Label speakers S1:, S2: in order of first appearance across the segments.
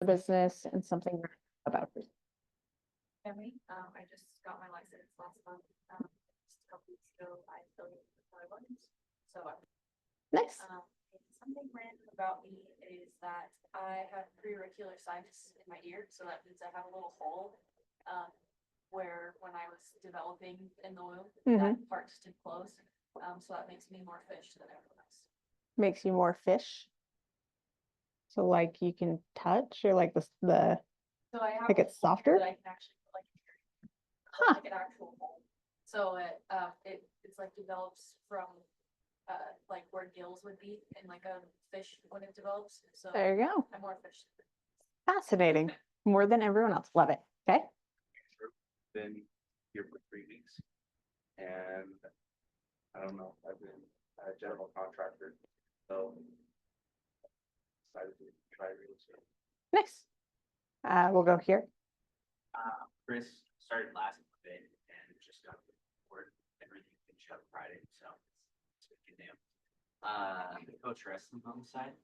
S1: the business and something about it.
S2: Emily, I just got my license last month. Just a couple weeks ago, I affiliated with my ones. So,
S1: Nice.
S2: something random about me is that I have preauricular sinus in my ear. So that means I have a little hole, where when I was developing in the womb, that part just didn't close. So that makes me more fish than everyone else.
S1: Makes you more fish. So like you can touch or like the
S2: So I have
S1: like it's softer.
S2: that I can actually put like like an actual hole. So it's like develops from like where gills would be in like a fish when it develops. So
S1: There you go.
S2: I'm more fish.
S1: Fascinating. More than everyone else. Love it. Okay.
S3: Been here for 3 weeks, and I don't know. I've been a general contractor, so decided to try real estate.
S1: Nice. We'll go here.
S4: Chris started last Monday and just got board everything finished up Friday, so it's a good damn. The coach wrestling on the side.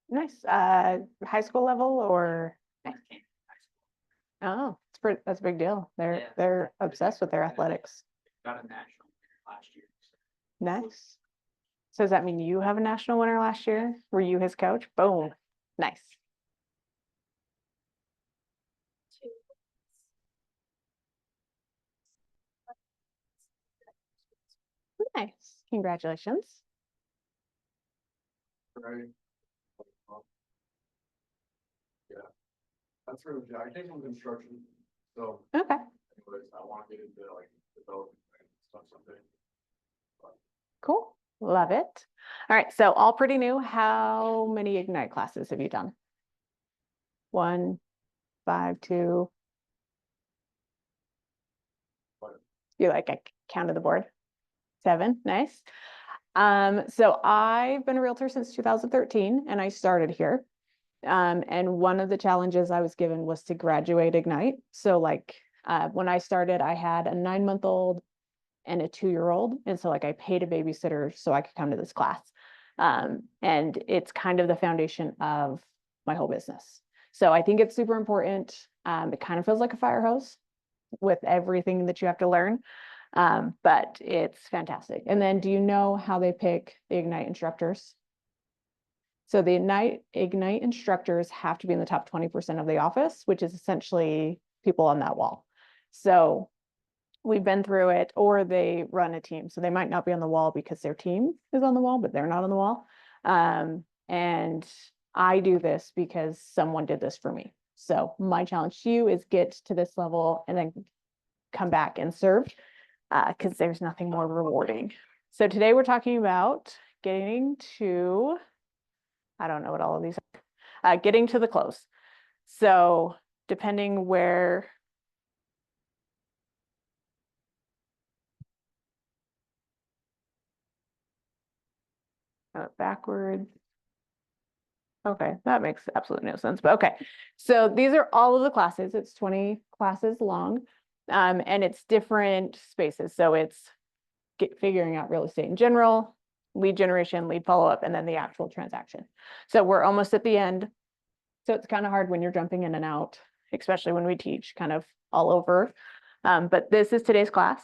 S1: Nice. High school level or oh, that's a big deal. They're obsessed with their athletics.
S4: Got a national winner last year. So.
S1: Nice. So does that mean you have a national winner last year? Were you his coach? Boom. Nice. Nice. Congratulations.
S3: Right. Yeah. That's really good. I came from construction, so
S1: Okay.
S3: anyways, I want to get into like development and stuff someday.
S1: Cool. Love it. All right. So all pretty new. How many Ignite classes have you done? 1, 5, 2. You like I counted the board. 7. Nice. So I've been a realtor since 2013 and I started here. And one of the challenges I was given was to graduate Ignite. So like when I started, I had a 9-month-old and a 2-year-old. And so like I paid a babysitter so I could come to this class. And it's kind of the foundation of my whole business. So I think it's super important. It kind of feels like a fire hose with everything that you have to learn. But it's fantastic. And then do you know how they pick the Ignite instructors? So the Ignite instructors have to be in the top 20% of the office, which is essentially people on that wall. So we've been through it, or they run a team. So they might not be on the wall because their team is on the wall, but they're not on the wall. And I do this because someone did this for me. So my challenge to you is get to this level and then come back and serve because there's nothing more rewarding. So today we're talking about getting to, I don't know what all of these are, getting to the close. So depending where backwards. Okay, that makes absolutely no sense, but okay. So these are all of the classes. It's 20 classes long, and it's different spaces. So it's figuring out real estate in general, lead generation, lead follow-up, and then the actual transaction. So we're almost at the end. So it's kind of hard when you're jumping in and out, especially when we teach kind of all over. But this is today's class.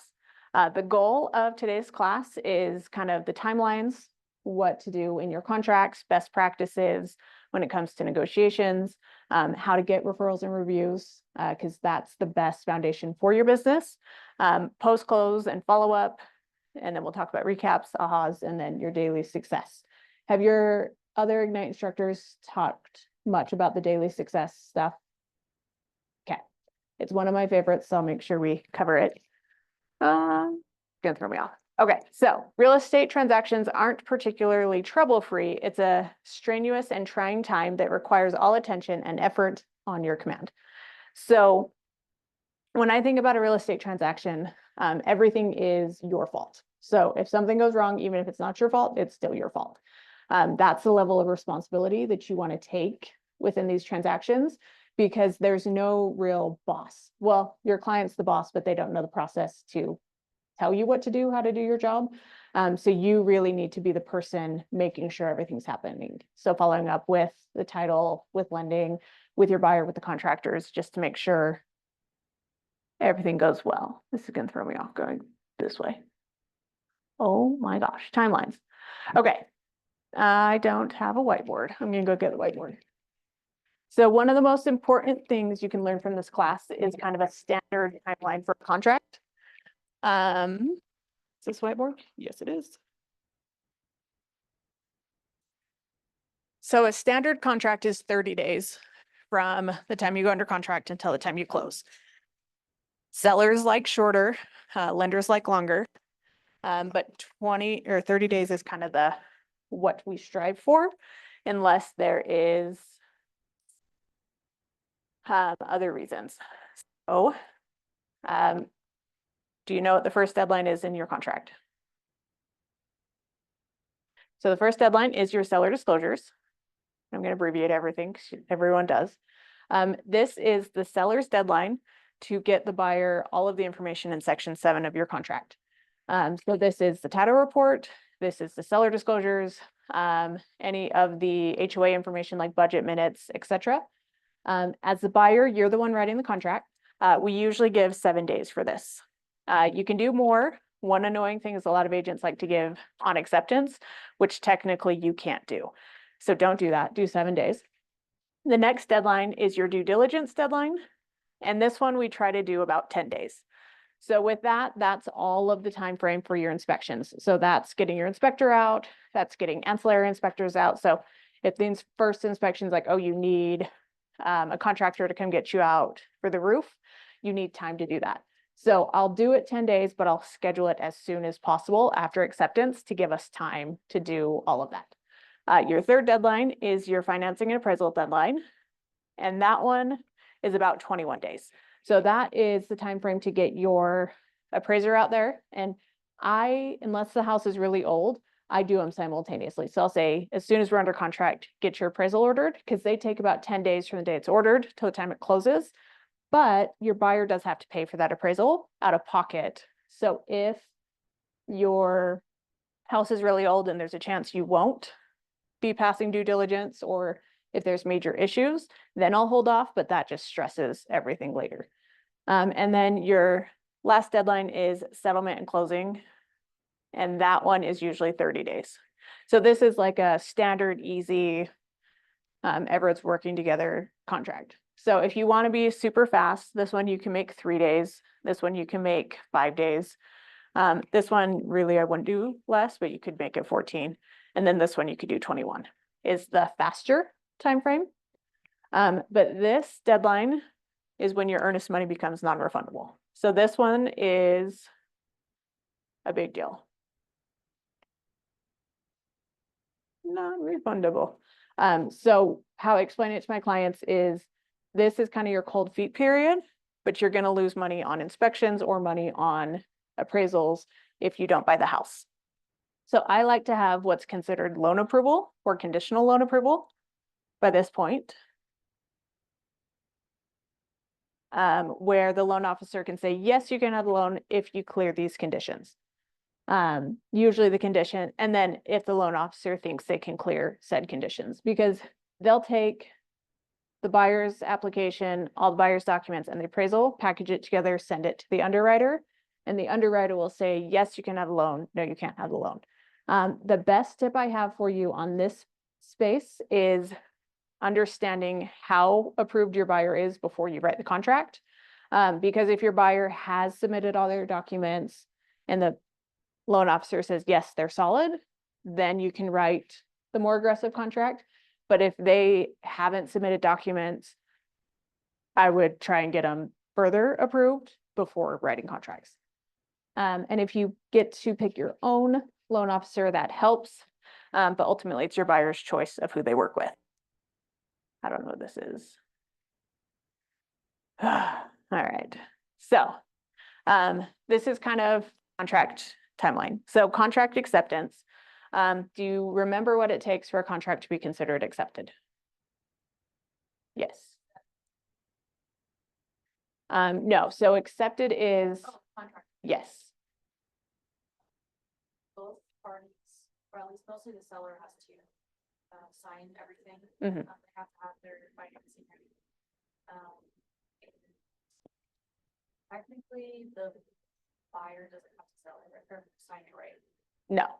S1: The goal of today's class is kind of the timelines, what to do in your contracts, best practices when it comes to negotiations, how to get referrals and reviews, because that's the best foundation for your business, post-close and follow-up, and then we'll talk about recaps, ahas, and then your daily success. Have your other Ignite instructors talked much about the daily success stuff? Okay, it's one of my favorites, so I'll make sure we cover it. Gonna throw me off. Okay, so real estate transactions aren't particularly trouble-free. It's a strenuous and trying time that requires all attention and effort on your command. So when I think about a real estate transaction, everything is your fault. So if something goes wrong, even if it's not your fault, it's still your fault. That's the level of responsibility that you want to take within these transactions because there's no real boss. Well, your client's the boss, but they don't know the process to tell you what to do, how to do your job. So you really need to be the person making sure everything's happening. So following up with the title, with lending, with your buyer, with the contractors, just to make sure everything goes well. This is gonna throw me off going this way. Oh my gosh, timelines. Okay. I don't have a whiteboard. I'm gonna go get the whiteboard. So one of the most important things you can learn from this class is kind of a standard timeline for a contract. Is this whiteboard? Yes, it is. So a standard contract is 30 days from the time you go under contract until the time you close. Sellers like shorter, lenders like longer. But 20 or 30 days is kind of the what we strive for, unless there is other reasons. So, do you know what the first deadline is in your contract? So the first deadline is your seller disclosures. I'm going to abbreviate everything because everyone does. This is the seller's deadline to get the buyer all of the information in section 7 of your contract. So this is the title report. This is the seller disclosures, any of the HOA information like budget minutes, etc. As the buyer, you're the one writing the contract. We usually give 7 days for this. You can do more. One annoying thing is a lot of agents like to give on acceptance, which technically you can't do. So don't do that. Do 7 days. The next deadline is your due diligence deadline. And this one we try to do about 10 days. So with that, that's all of the time frame for your inspections. So that's getting your inspector out, that's getting ancillary inspectors out. So if the first inspection's like, oh, you need a contractor to come get you out for the roof, you need time to do that. So I'll do it 10 days, but I'll schedule it as soon as possible after acceptance to give us time to do all of that. Your third deadline is your financing and appraisal deadline. And that one is about 21 days. So that is the time frame to get your appraiser out there. And unless the house is really old, I do them simultaneously. So I'll say, as soon as we're under contract, get your appraisal ordered, because they take about 10 days from the day it's ordered till the time it closes. But your buyer does have to pay for that appraisal out of pocket. So if your house is really old and there's a chance you won't be passing due diligence, or if there's major issues, then I'll hold off, but that just stresses everything later. And then your last deadline is settlement and closing. And that one is usually 30 days. So this is like a standard, easy, everyone's working together contract. So if you want to be super fast, this one you can make 3 days. This one you can make 5 days. This one really I wouldn't do less, but you could make it 14. And then this one you could do 21 is the faster time frame. But this deadline is when your earnest money becomes non-refundable. So this one is a big deal. Non-refundable. So how I explain it to my clients is this is kind of your cold feet period, but you're going to lose money on inspections or money on appraisals if you don't buy the house. So I like to have what's considered loan approval or conditional loan approval by this point, where the loan officer can say, yes, you can have the loan if you clear these conditions. Usually the condition, and then if the loan officer thinks they can clear said conditions, because they'll take the buyer's application, all the buyer's documents and the appraisal, package it together, send it to the underwriter, and the underwriter will say, yes, you can have the loan. No, you can't have the loan. The best tip I have for you on this space is understanding how approved your buyer is before you write the contract. Because if your buyer has submitted all their documents and the loan officer says, yes, they're solid, then you can write the more aggressive contract. But if they haven't submitted documents, I would try and get them further approved before writing contracts. And if you get to pick your own loan officer, that helps. But ultimately, it's your buyer's choice of who they work with. I don't know what this is. All right. So this is kind of contract timeline. So contract acceptance. Do you remember what it takes for a contract to be considered accepted? Yes. No, so accepted is,
S2: Oh, contract.
S1: yes.
S2: Both parties, or at least mostly the seller has to sign everything.
S1: Mhm.
S2: They have to have their financing ready. And technically, the buyer doesn't have to sell it or sign it, right?
S1: No.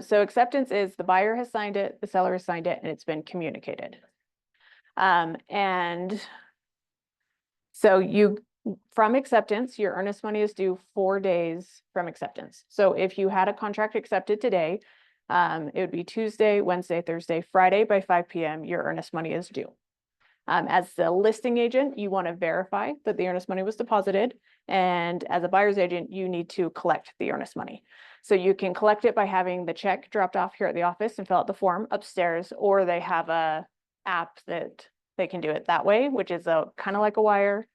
S1: So acceptance is the buyer has signed it, the seller has signed it, and it's been communicated. And so from acceptance, your earnest money is due 4 days from acceptance. So if you had a contract accepted today, it would be Tuesday, Wednesday, Thursday, Friday by 5 p.m. Your earnest money is due. As the listing agent, you want to verify that the earnest money was deposited. And as a buyer's agent, you need to collect the earnest money. So you can collect it by having the check dropped off here at the office and fill out the form upstairs, or they have a app that they can do it that way, which is kind of like a wire.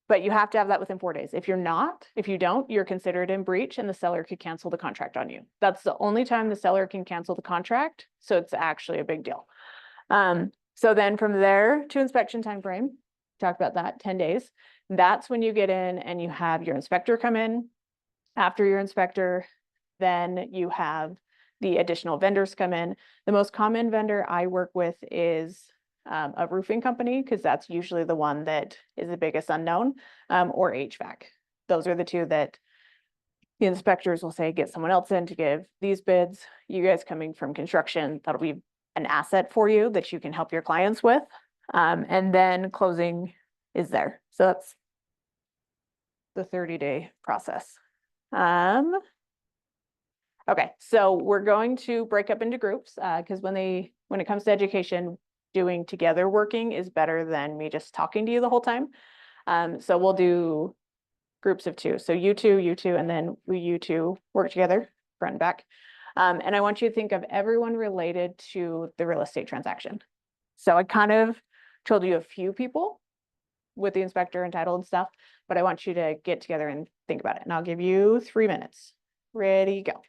S1: But you have to have that within 4 days. If you don't, you're considered in breach and the seller could cancel the contract on you. That's the only time the seller can cancel the contract. So it's actually a big deal. So then from there to inspection time frame, talk about that, 10 days. That's when you get in and you have your inspector come in. After your inspector, then you have the additional vendors come in. The most common vendor I work with is a roofing company, because that's usually the one that is the biggest unknown, or HVAC. Those are the two that the inspectors will say, get someone else in to give these bids. You guys coming from construction, that'll be an asset for you that you can help your clients with. And then closing is there. So that's the 30-day process. Okay, so we're going to break up into groups, because when it comes to education, doing together working is better than me just talking to you the whole time. So we'll do groups of 2. So you two, and then you two work together, front and back. And I want you to think of everyone related to the real estate transaction. So I kind of told you a few people with the inspector and title and stuff, but I want you to get together and think about it. And I'll give you 3 minutes. Ready, go.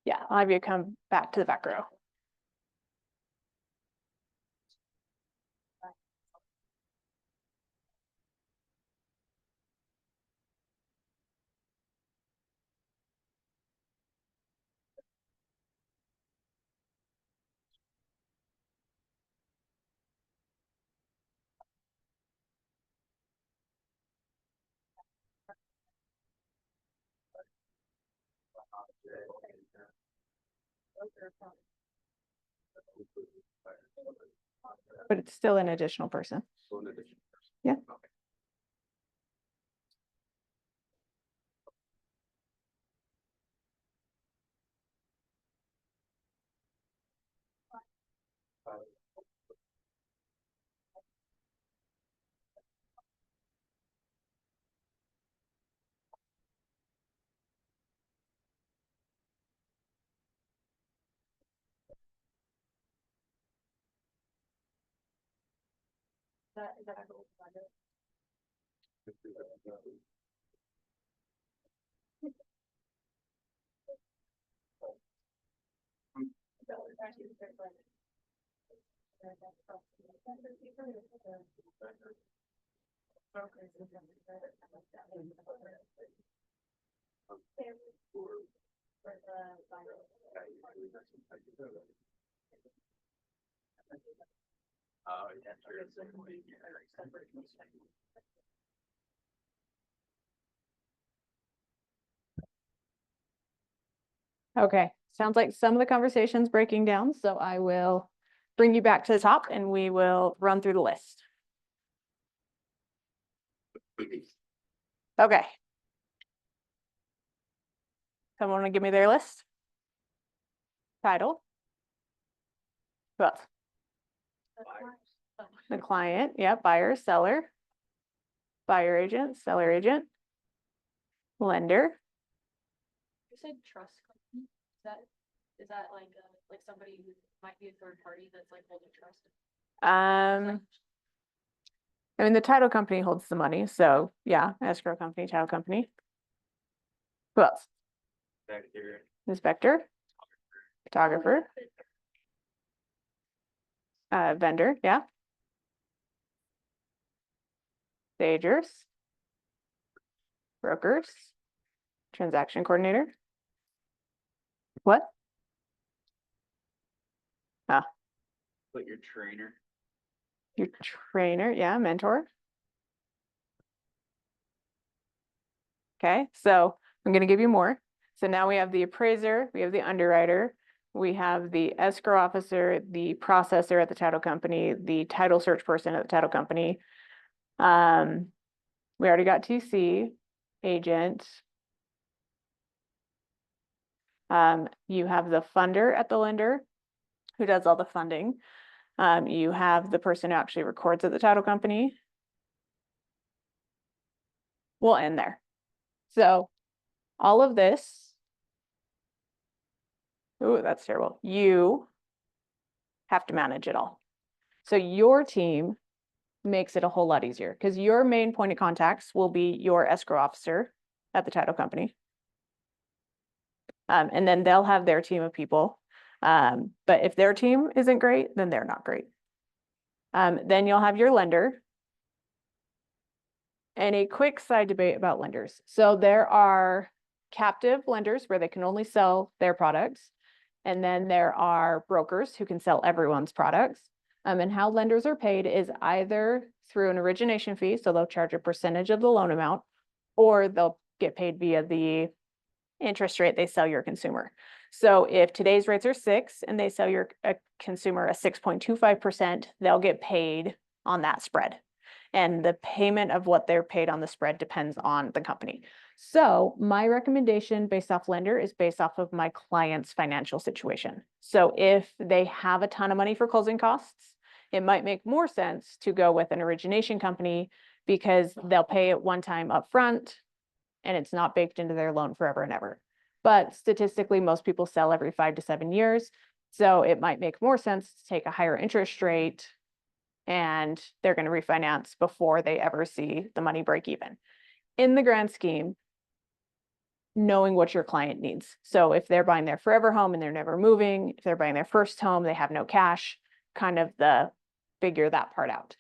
S1: Yeah, I'll have you come back to the back row. But it's still an additional person. Yeah.
S2: Is that a goal?
S4: Oh, yeah, sure.
S1: Okay, sounds like some of the conversation's breaking down, so I will bring you back to the top and we will run through the list. Okay. Someone want to give me their list? Title? Who else? The client, yeah, buyer, seller. Buyer agent, seller agent. Lender.
S2: You said trust company, is that like somebody who might be a third party that's like holding trust?
S1: I mean, the title company holds the money, so yeah, escrow company, title company. Who else? Inspector, photographer, vendor, yeah. Stagers, brokers, transaction coordinator. What?
S4: Put your trainer.
S1: Your trainer, yeah, mentor. Okay, so I'm gonna give you more. So now we have the appraiser, we have the underwriter, we have the escrow officer, the processor at the title company, the title search person at the title company. We already got TC, agent. You have the funder at the lender who does all the funding. You have the person who actually records at the title company. We'll end there. So all of this, ooh, that's terrible. You have to manage it all. So your team makes it a whole lot easier because your main point of contacts will be your escrow officer at the title company. And then they'll have their team of people. But if their team isn't great, then they're not great. Then you'll have your lender. And a quick side debate about lenders. So there are captive lenders where they can only sell their products. And then there are brokers who can sell everyone's products. And how lenders are paid is either through an origination fee, so they'll charge a percentage of the loan amount, or they'll get paid via the interest rate they sell your consumer. So if today's rates are 6 and they sell your consumer a 6.25%, they'll get paid on that spread. And the payment of what they're paid on the spread depends on the company. So my recommendation based off lender is based off of my client's financial situation. So if they have a ton of money for closing costs, it might make more sense to go with an origination company because they'll pay it one time upfront and it's not baked into their loan forever and ever. But statistically, most people sell every 5 to 7 years. So it might make more sense to take a higher interest rate and they're going to refinance before they ever see the money break even. In the grand scheme, knowing what your client needs. So if they're buying their forever home and they're never moving, if they're buying their first home, they have no cash, kind of figure that part out.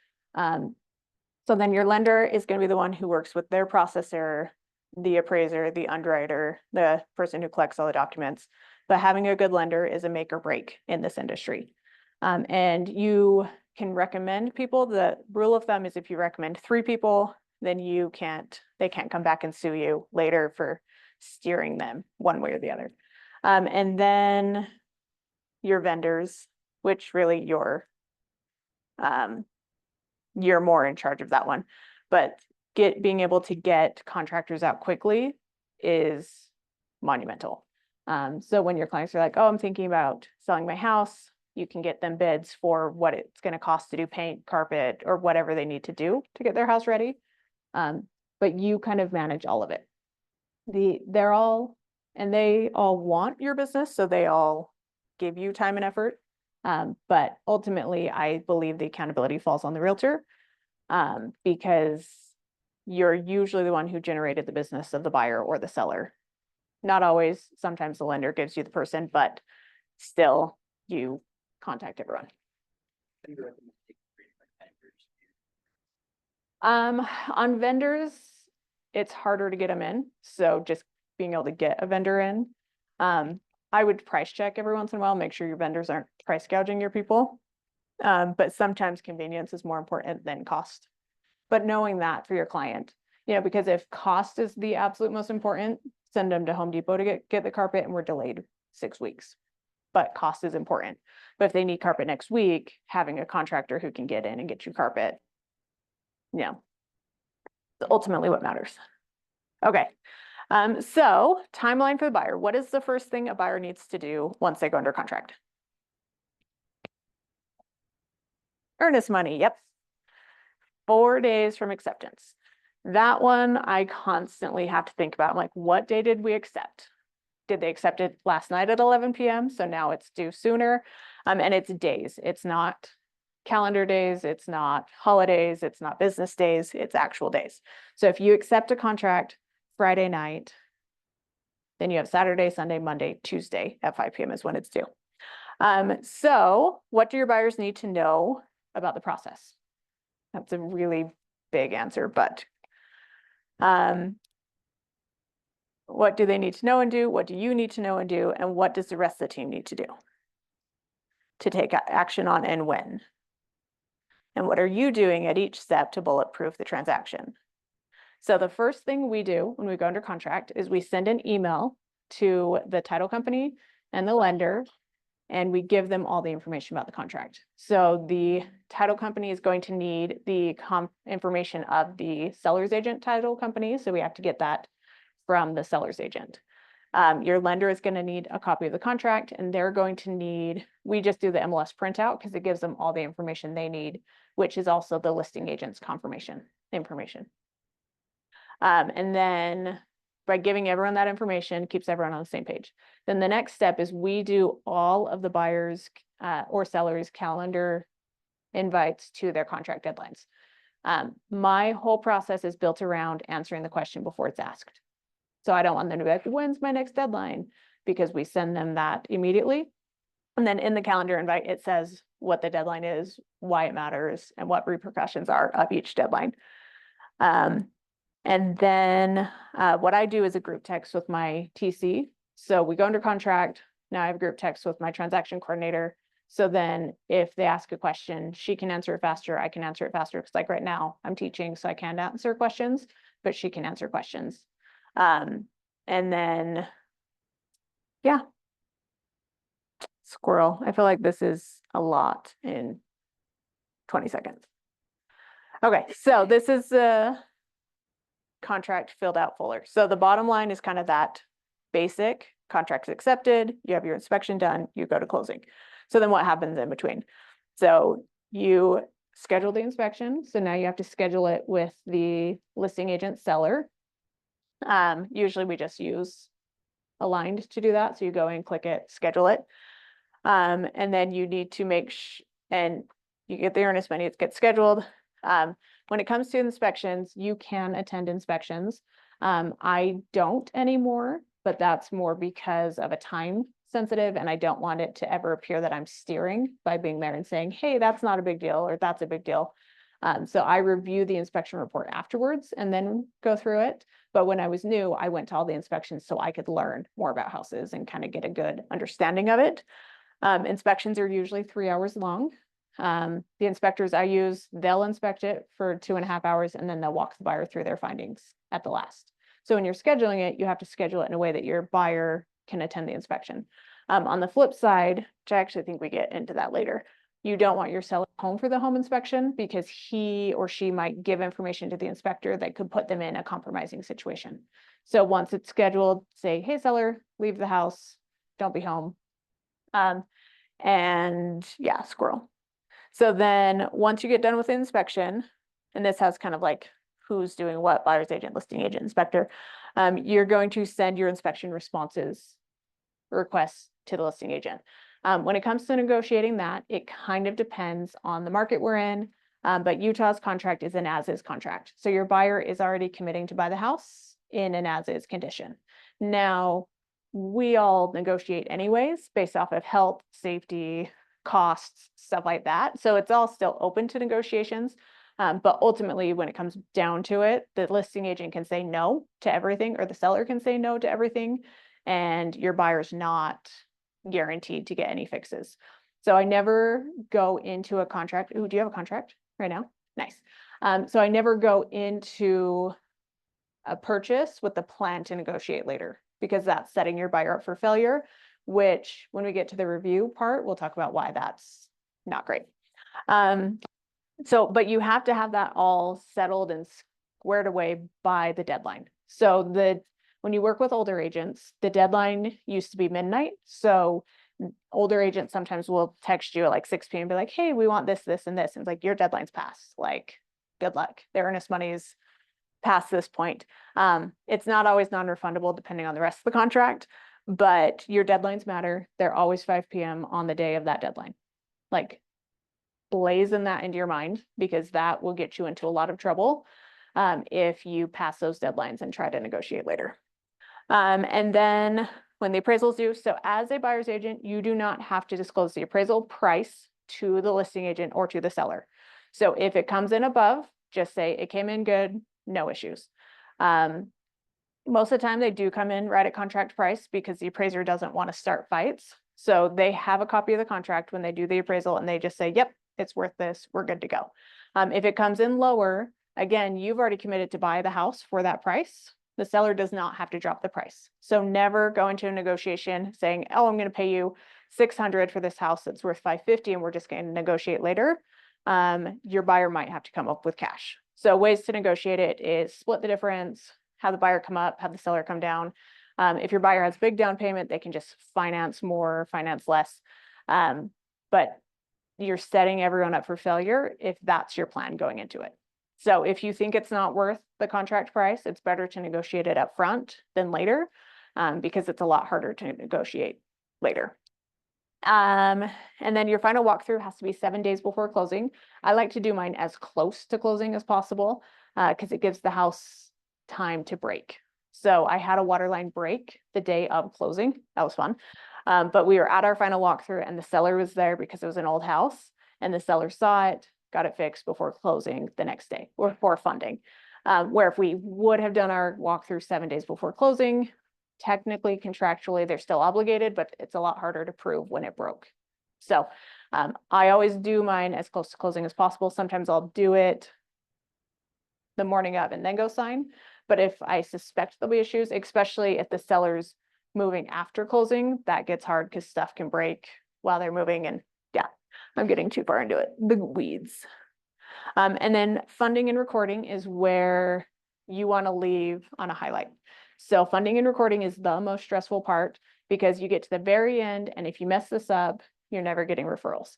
S1: So then your lender is going to be the one who works with their processor, the appraiser, the underwriter, the person who collects all the documents. But having a good lender is a make or break in this industry. And you can recommend people. The rule of thumb is if you recommend 3 people, then they can't come back and sue you later for steering them one way or the other. And then your vendors, which really you're more in charge of that one, but being able to get contractors out quickly is monumental. So when your clients are like, oh, I'm thinking about selling my house, you can get them bids for what it's going to cost to do paint, carpet, or whatever they need to do to get their house ready. But you kind of manage all of it. They all want your business, so they all give you time and effort. But ultimately, I believe the accountability falls on the realtor, because you're usually the one who generated the business of the buyer or the seller. Not always, sometimes the lender gives you the person, but still you contact everyone. On vendors, it's harder to get them in. So just being able to get a vendor in. I would price check every once in a while, make sure your vendors aren't price gouging your people. But sometimes convenience is more important than cost. But knowing that for your client, because if cost is the absolute most important, send them to Home Depot to get the carpet and we're delayed 6 weeks. But cost is important. But if they need carpet next week, having a contractor who can get in and get you carpet, ultimately what matters. Okay. So timeline for the buyer. What is the first thing a buyer needs to do once they go under contract? Earnest money. Yep. 4 days from acceptance. That one I constantly have to think about. I'm like, what day did we accept? Did they accept it last night at 11 p.m.? So now it's due sooner. And it's days. It's not calendar days. It's not holidays. It's not business days. It's actual days. So if you accept a contract Friday night, then you have Saturday, Sunday, Monday, Tuesday at 5 p.m. is when it's due. So what do your buyers need to know about the process? That's a really big answer, but What do they need to know and do? What do you need to know and do? And what does the rest of the team need to do to take action on and when? And what are you doing at each step to bulletproof the transaction? So the first thing we do when we go under contract is we send an email to the title company and the lender, and we give them all the information about the contract. So the title company is going to need the information of the seller's agent title company. So we have to get that from the seller's agent. Your lender is going to need a copy of the contract, and they're going to need, we just do the MLS printout because it gives them all the information they need, which is also the listing agent's confirmation information. And then by giving everyone that information, keeps everyone on the same page. Then the next step is we do all of the buyers or sellers calendar invites to their contract deadlines. My whole process is built around answering the question before it's asked. So I don't want them to be like, when's my next deadline? Because we send them that immediately. And then in the calendar invite, it says what the deadline is, why it matters, and what repercussions are of each deadline. And then what I do is a group text with my TC. So we go under contract. Now I have a group text with my transaction coordinator. So then if they ask a question, she can answer it faster. I can answer it faster. Because like right now I'm teaching, so I can't answer questions, but she can answer questions. And then, yeah. Squirrel. I feel like this is a lot in 20 seconds. Okay, so this is the contract filled out folder. So the bottom line is kind of that basic contracts accepted, you have your inspection done, you go to closing. So then what happens in between? So you schedule the inspection. So now you have to schedule it with the listing agent seller. Usually we just use Aligned to do that. So you go in, click it, schedule it. And then you need to make and you get the earnest money, it gets scheduled. When it comes to inspections, you can attend inspections. I don't anymore, but that's more because of a time sensitive, and I don't want it to ever appear that I'm steering by being there and saying, hey, that's not a big deal, or that's a big deal. So I review the inspection report afterwards and then go through it. But when I was new, I went to all the inspections so I could learn more about houses and kind of get a good understanding of it. Inspections are usually 3 hours long. The inspectors I use, they'll inspect it for 2.5 hours and then they'll walk the buyer through their findings at the last. So when you're scheduling it, you have to schedule it in a way that your buyer can attend the inspection. On the flip side, which I actually think we get into that later, you don't want your seller home for the home inspection because he or she might give information to the inspector that could put them in a compromising situation. So once it's scheduled, say, hey, seller, leave the house, don't be home. And yeah, squirrel. So then once you get done with the inspection, and this has kind of like who's doing what, buyer's agent, listing agent, inspector, you're going to send your inspection responses requests to the listing agent. When it comes to negotiating that, it kind of depends on the market we're in, but Utah's contract is an as-is contract. So your buyer is already committing to buy the house in an as-is condition. Now, we all negotiate anyways, based off of health, safety, costs, stuff like that. So it's all still open to negotiations. But ultimately, when it comes down to it, the listing agent can say no to everything, or the seller can say no to everything, and your buyer's not guaranteed to get any fixes. So I never go into a contract. Ooh, do you have a contract right now? Nice. So I never go into a purchase with the plan to negotiate later, because that's setting your buyer up for failure, which when we get to the review part, we'll talk about why that's not great. But you have to have that all settled and squared away by the deadline. So when you work with older agents, the deadline used to be midnight. So older agents sometimes will text you at like 6 p.m. and be like, hey, we want this, this, and this. And it's like, your deadline's passed. Like, good luck. Their earnest money's past this point. It's not always non-refundable depending on the rest of the contract, but your deadlines matter. They're always 5 p.m. on the day of that deadline. Like, blazon that into your mind, because that will get you into a lot of trouble if you pass those deadlines and try to negotiate later. And then when the appraisals due, so as a buyer's agent, you do not have to disclose the appraisal price to the listing agent or to the seller. So if it comes in above, just say it came in good, no issues. Most of the time they do come in right at contract price because the appraiser doesn't want to start fights. So they have a copy of the contract when they do the appraisal and they just say, yep, it's worth this, we're good to go. If it comes in lower, again, you've already committed to buy the house for that price. The seller does not have to drop the price. So never go into a negotiation saying, oh, I'm going to pay you 600 for this house that's worth 550 and we're just going to negotiate later. Your buyer might have to come up with cash. So ways to negotiate it is split the difference, have the buyer come up, have the seller come down. If your buyer has big down payment, they can just finance more, finance less. But you're setting everyone up for failure if that's your plan going into it. So if you think it's not worth the contract price, it's better to negotiate it up front than later, because it's a lot harder to negotiate later. And then your final walkthrough has to be 7 days before closing. I like to do mine as close to closing as possible, because it gives the house time to break. So I had a water line break the day of closing. That was fun. But we were at our final walkthrough and the seller was there because it was an old house and the seller saw it, got it fixed before closing the next day or before funding. Where if we would have done our walkthrough 7 days before closing, technically, contractually, they're still obligated, but it's a lot harder to prove when it broke. So I always do mine as close to closing as possible. Sometimes I'll do it the morning of and then go sign. But if I suspect there'll be issues, especially if the seller's moving after closing, that gets hard because stuff can break while they're moving. And yeah, I'm getting too far into it, the weeds. And then funding and recording is where you want to leave on a highlight. So funding and recording is the most stressful part because you get to the very end, and if you mess this up, you're never getting referrals.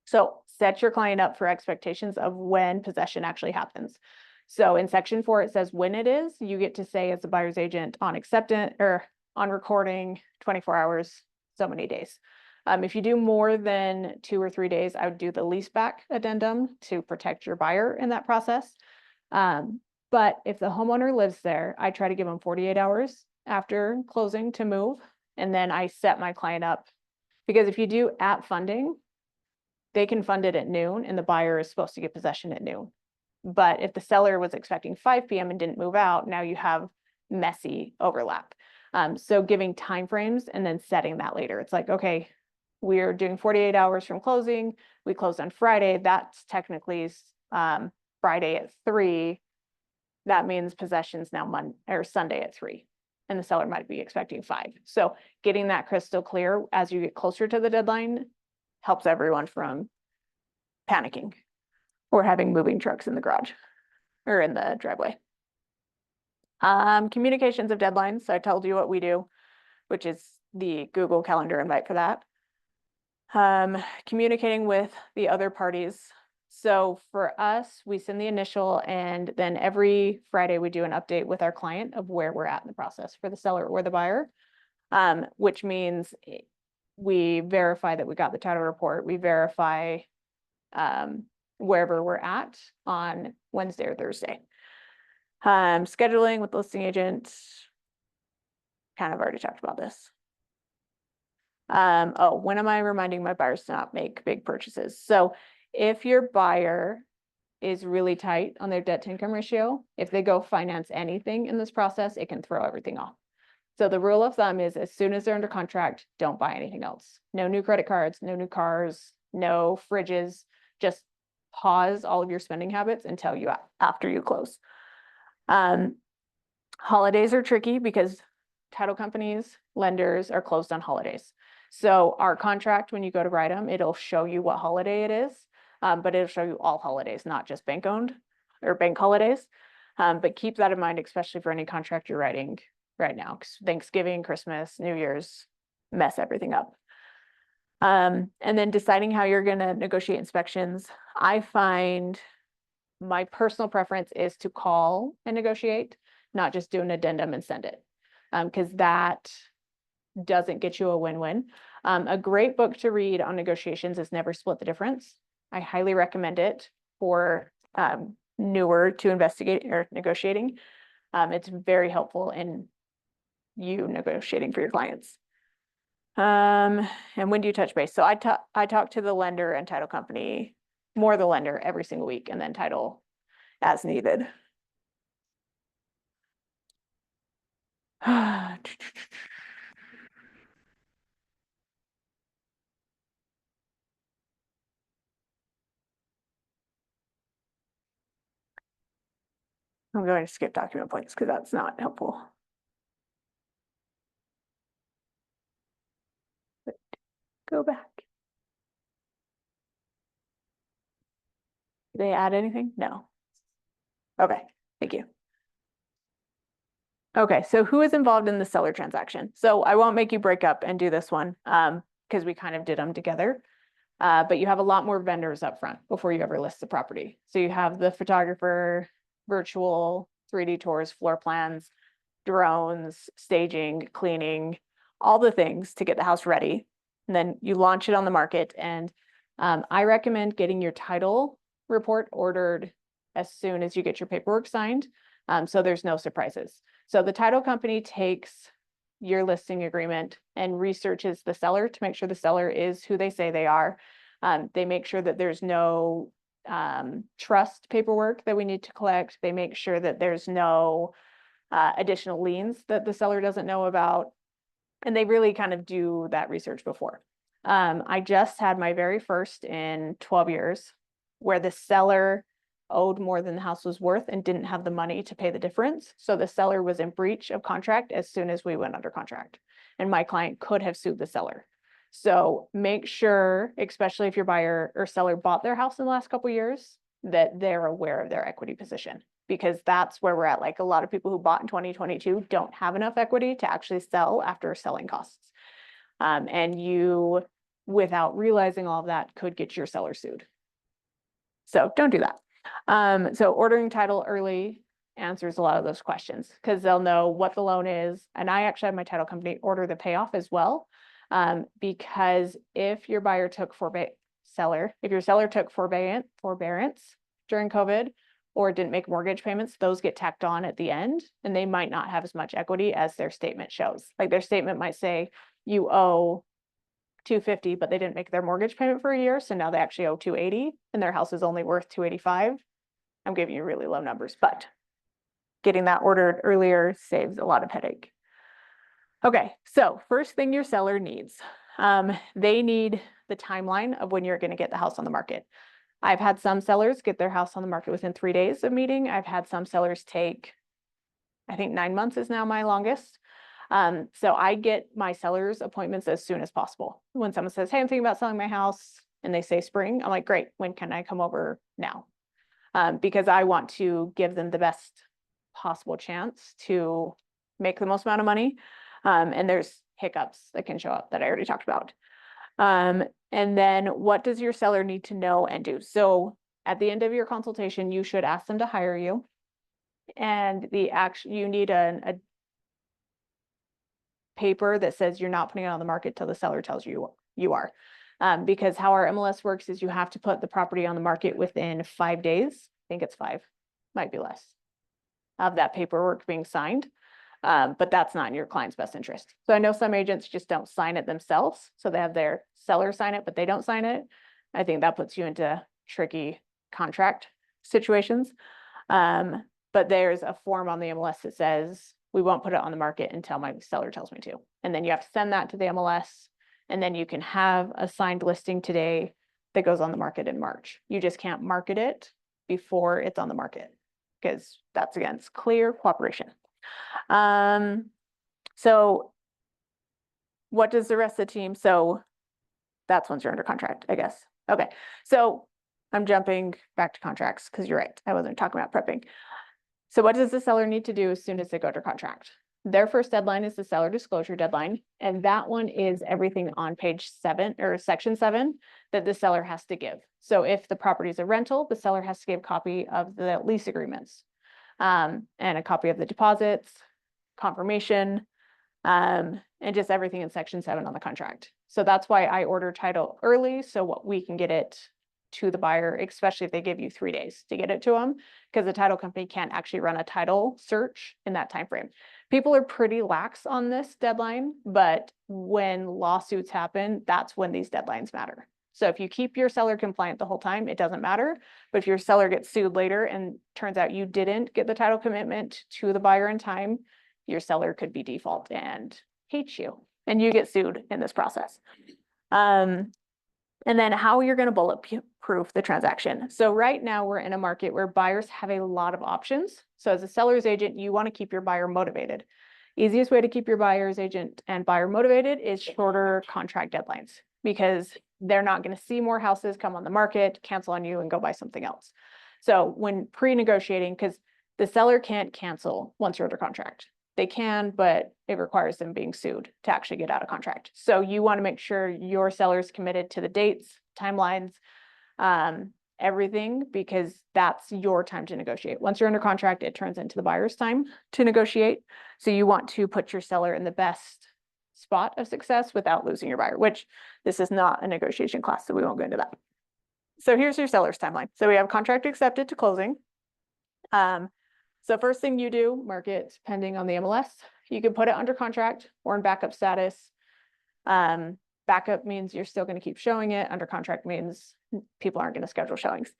S1: So set your client up for expectations of when possession actually happens. So in section 4, it says when it is, you get to say as the buyer's agent on acceptance or on recording 24 hours, so many days. If you do more than 2 or 3 days, I would do the lease back addendum to protect your buyer in that process. But if the homeowner lives there, I try to give them 48 hours after closing to move. And then I set my client up because if you do at funding, they can fund it at noon and the buyer is supposed to get possession at noon. But if the seller was expecting 5 p.m. and didn't move out, now you have messy overlap. So giving timeframes and then setting that later. It's like, okay, we're doing 48 hours from closing. We closed on Friday. That's technically Friday at 3. That means possession's now Monday or Sunday at 3. And the seller might be expecting 5. So getting that crystal clear as you get closer to the deadline helps everyone from panicking or having moving trucks in the garage or in the driveway. Communications of deadlines. So I told you what we do, which is the Google Calendar invite for that. Communicating with the other parties. So for us, we send the initial and then every Friday we do an update with our client of where we're at in the process for the seller or the buyer, which means we verify that we got the title report. We verify wherever we're at on Wednesday or Thursday. Scheduling with the listing agent. Kind of already talked about this. Oh, when am I reminding my buyers to not make big purchases? So if your buyer is really tight on their debt to income ratio, if they go finance anything in this process, it can throw everything off. So the rule of thumb is as soon as they're under contract, don't buy anything else. No new credit cards, no new cars, no fridges, just pause all of your spending habits until after you close. Holidays are tricky because title companies, lenders are closed on holidays. So our contract, when you go to write them, it'll show you what holiday it is, but it'll show you all holidays, not just bank owned or bank holidays. But keep that in mind, especially for any contract you're writing right now, because Thanksgiving, Christmas, New Year's mess everything up. And then deciding how you're going to negotiate inspections. I find my personal preference is to call and negotiate, not just do an addendum and send it, because that doesn't get you a win-win. A great book to read on negotiations is Never Split the Difference. I highly recommend it for newer to investigate or negotiating. It's very helpful in you negotiating for your clients. And when do you touch base? So I talk to the lender and title company, more the lender every single week, and then title as needed. I'm going to skip document points because that's not helpful. But go back. Did they add anything? No. Okay, thank you. Okay, so who is involved in the seller transaction? So I won't make you break up and do this one, because we kind of did them together. But you have a lot more vendors up front before you ever list the property. So you have the photographer, virtual 3D tours, floor plans, drones, staging, cleaning, all the things to get the house ready. And then you launch it on the market. And I recommend getting your title report ordered as soon as you get your paperwork signed. So there's no surprises. So the title company takes your listing agreement and researches the seller to make sure the seller is who they say they are. They make sure that there's no trust paperwork that we need to collect. They make sure that there's no additional liens that the seller doesn't know about. And they really kind of do that research before. I just had my very first in 12 years where the seller owed more than the house was worth and didn't have the money to pay the difference. So the seller was in breach of contract as soon as we went under contract. And my client could have sued the seller. So make sure, especially if your buyer or seller bought their house in the last couple of years, that they're aware of their equity position, because that's where we're at. Like, a lot of people who bought in 2022 don't have enough equity to actually sell after selling costs. And you, without realizing all of that, could get your seller sued. So don't do that. So ordering title early answers a lot of those questions because they'll know what the loan is. And I actually had my title company order the payoff as well. Because if your buyer took if your seller took forbearance during COVID or didn't make mortgage payments, those get tacked on at the end and they might not have as much equity as their statement shows. Like, their statement might say you owe $250, but they didn't make their mortgage payment for a year. So now they actually owe $280 and their house is only worth $285. I'm giving you really low numbers, but getting that ordered earlier saves a lot of headache. Okay, so first thing your seller needs, they need the timeline of when you're going to get the house on the market. I've had some sellers get their house on the market within 3 days of meeting. I've had some sellers take, I think 9 months is now my longest. So I get my sellers appointments as soon as possible. When someone says, hey, I'm thinking about selling my house, and they say spring, I'm like, great, when can I come over now? Because I want to give them the best possible chance to make the most amount of money. And there's hiccups that can show up that I already talked about. And then what does your seller need to know and do? So at the end of your consultation, you should ask them to hire you. And you need a paper that says you're not putting it on the market till the seller tells you you are. Because how our MLS works is you have to put the property on the market within 5 days. I think it's 5, might be less, of that paperwork being signed. But that's not in your client's best interest. So I know some agents just don't sign it themselves. So they have their seller sign it, but they don't sign it. I think that puts you into tricky contract situations. But there's a form on the MLS that says, we won't put it on the market until my seller tells me to. And then you have to send that to the MLS. And then you can have a signed listing today that goes on the market in March. You just can't market it before it's on the market because that's against clear cooperation. So what does the rest of the team? So that's once you're under contract, I guess. Okay. So I'm jumping back to contracts because you're right. I wasn't talking about prepping. So what does the seller need to do as soon as they go to contract? Their first deadline is the seller disclosure deadline. And that one is everything on page 7 or section 7 that the seller has to give. So if the property is a rental, the seller has to give a copy of the lease agreements, and a copy of the deposits, confirmation, and just everything in section 7 on the contract. So that's why I order title early, so what we can get it to the buyer, especially if they give you 3 days to get it to them, because the title company can't actually run a title search in that time frame. People are pretty lax on this deadline, but when lawsuits happen, that's when these deadlines matter. So if you keep your seller compliant the whole time, it doesn't matter. But if your seller gets sued later and turns out you didn't get the title commitment to the buyer in time, your seller could be default and hate you, and you get sued in this process. And then how you're going to bulletproof the transaction. So right now we're in a market where buyers have a lot of options. So as a seller's agent, you want to keep your buyer motivated. Easiest way to keep your buyer's agent and buyer motivated is shorter contract deadlines, because they're not going to see more houses come on the market, cancel on you, and go buy something else. So when pre-negotiating, because the seller can't cancel once you're under contract. They can, but it requires them being sued to actually get out of contract. So you want to make sure your seller's committed to the dates, timelines, everything, because that's your time to negotiate. Once you're under contract, it turns into the buyer's time to negotiate. So you want to put your seller in the best spot of success without losing your buyer, which this is not a negotiation class, so we won't go into that. So here's your seller's timeline. So we have contract accepted to closing. So first thing you do, mark it pending on the MLS. You can put it under contract or in backup status. Backup means you're still going to keep showing it. Under contract means people aren't going to schedule showings.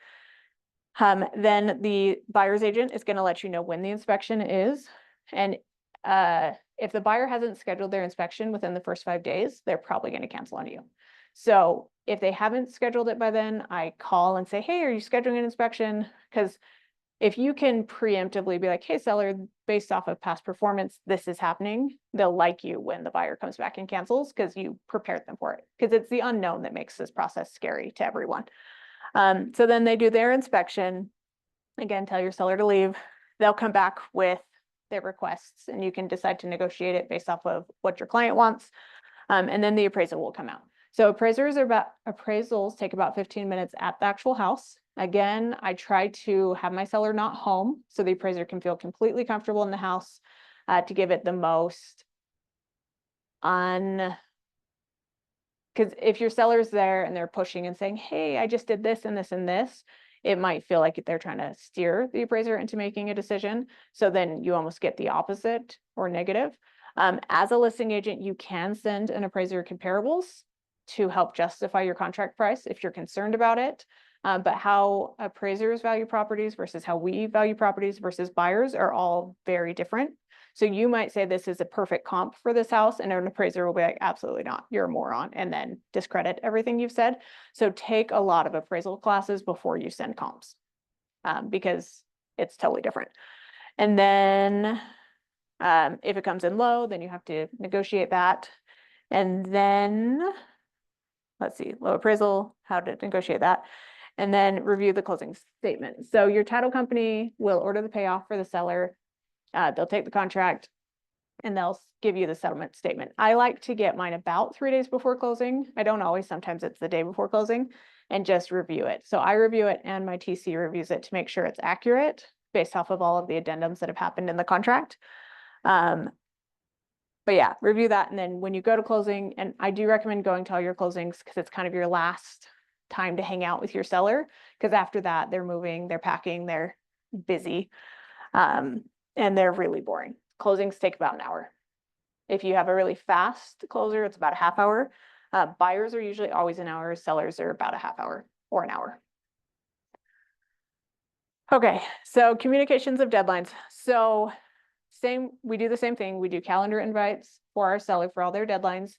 S1: Then the buyer's agent is going to let you know when the inspection is. And if the buyer hasn't scheduled their inspection within the first 5 days, they're probably going to cancel on you. So if they haven't scheduled it by then, I call and say, hey, are you scheduling an inspection? Because if you can preemptively be like, hey, seller, based off of past performance, this is happening, they'll like you when the buyer comes back and cancels because you prepared them for it. Because it's the unknown that makes this process scary to everyone. So then they do their inspection. Again, tell your seller to leave. They'll come back with their requests, and you can decide to negotiate it based off of what your client wants. And then the appraisal will come out. So appraisals take about 15 minutes at the actual house. Again, I try to have my seller not home so the appraiser can feel completely comfortable in the house to give it the most because if your seller's there and they're pushing and saying, hey, I just did this and this and this, it might feel like they're trying to steer the appraiser into making a decision. So then you almost get the opposite or negative. As a listing agent, you can send an appraiser comparables to help justify your contract price if you're concerned about it. But how appraisers value properties versus how we value properties versus buyers are all very different. So you might say this is a perfect comp for this house, and an appraiser will be like, absolutely not, you're a moron, and then discredit everything you've said. So take a lot of appraisal classes before you send comps, because it's totally different. And then if it comes in low, then you have to negotiate that. And then, let's see, low appraisal, how to negotiate that. And then review the closing statement. So your title company will order the payoff for the seller. They'll take the contract and they'll give you the settlement statement. I like to get mine about 3 days before closing. I don't always, sometimes it's the day before closing, and just review it. So I review it and my TC reviews it to make sure it's accurate based off of all of the addendums that have happened in the contract. But yeah, review that. And then when you go to closing, and I do recommend going to all your closings because it's kind of your last time to hang out with your seller, because after that they're moving, they're packing, they're busy, and they're really boring. Closings take about an hour. If you have a really fast closer, it's about a half hour. Buyers are usually always an hour, sellers are about a half hour or an hour. Okay, so communications of deadlines. So we do the same thing. We do calendar invites for our seller for all their deadlines.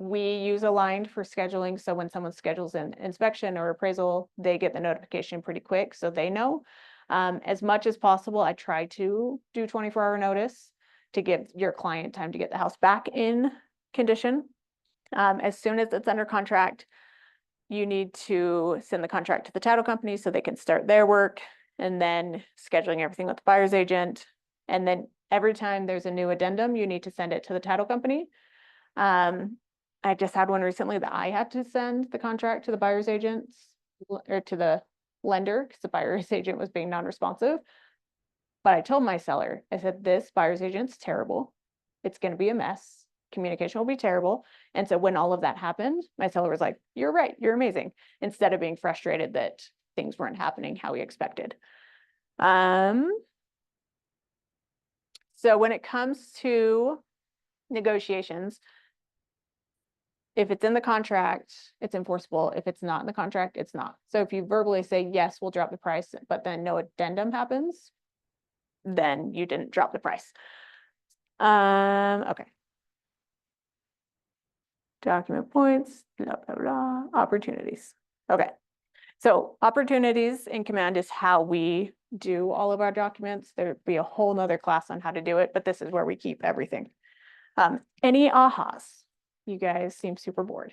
S1: We use Aligned for scheduling. So when someone schedules an inspection or appraisal, they get the notification pretty quick so they know. As much as possible, I try to do 24-hour notice to give your client time to get the house back in condition. As soon as it's under contract, you need to send the contract to the title company so they can start their work, and then scheduling everything with the buyer's agent. And then every time there's a new addendum, you need to send it to the title company. I just had one recently that I had to send the contract to the buyer's agents or to the lender because the buyer's agent was being non-responsive. But I told my seller, I said, this buyer's agent's terrible. It's going to be a mess. Communication will be terrible. And so when all of that happened, my seller was like, you're right, you're amazing, instead of being frustrated that things weren't happening how we expected. So when it comes to negotiations, if it's in the contract, it's enforceable. If it's not in the contract, it's not. So if you verbally say, yes, we'll drop the price, but then no addendum happens, then you didn't drop the price. Okay. Document points, blah, blah, blah, opportunities. Okay. So opportunities in Command is how we do all of our documents. There'd be a whole nother class on how to do it, but this is where we keep everything. Any ahas? You guys seem super bored,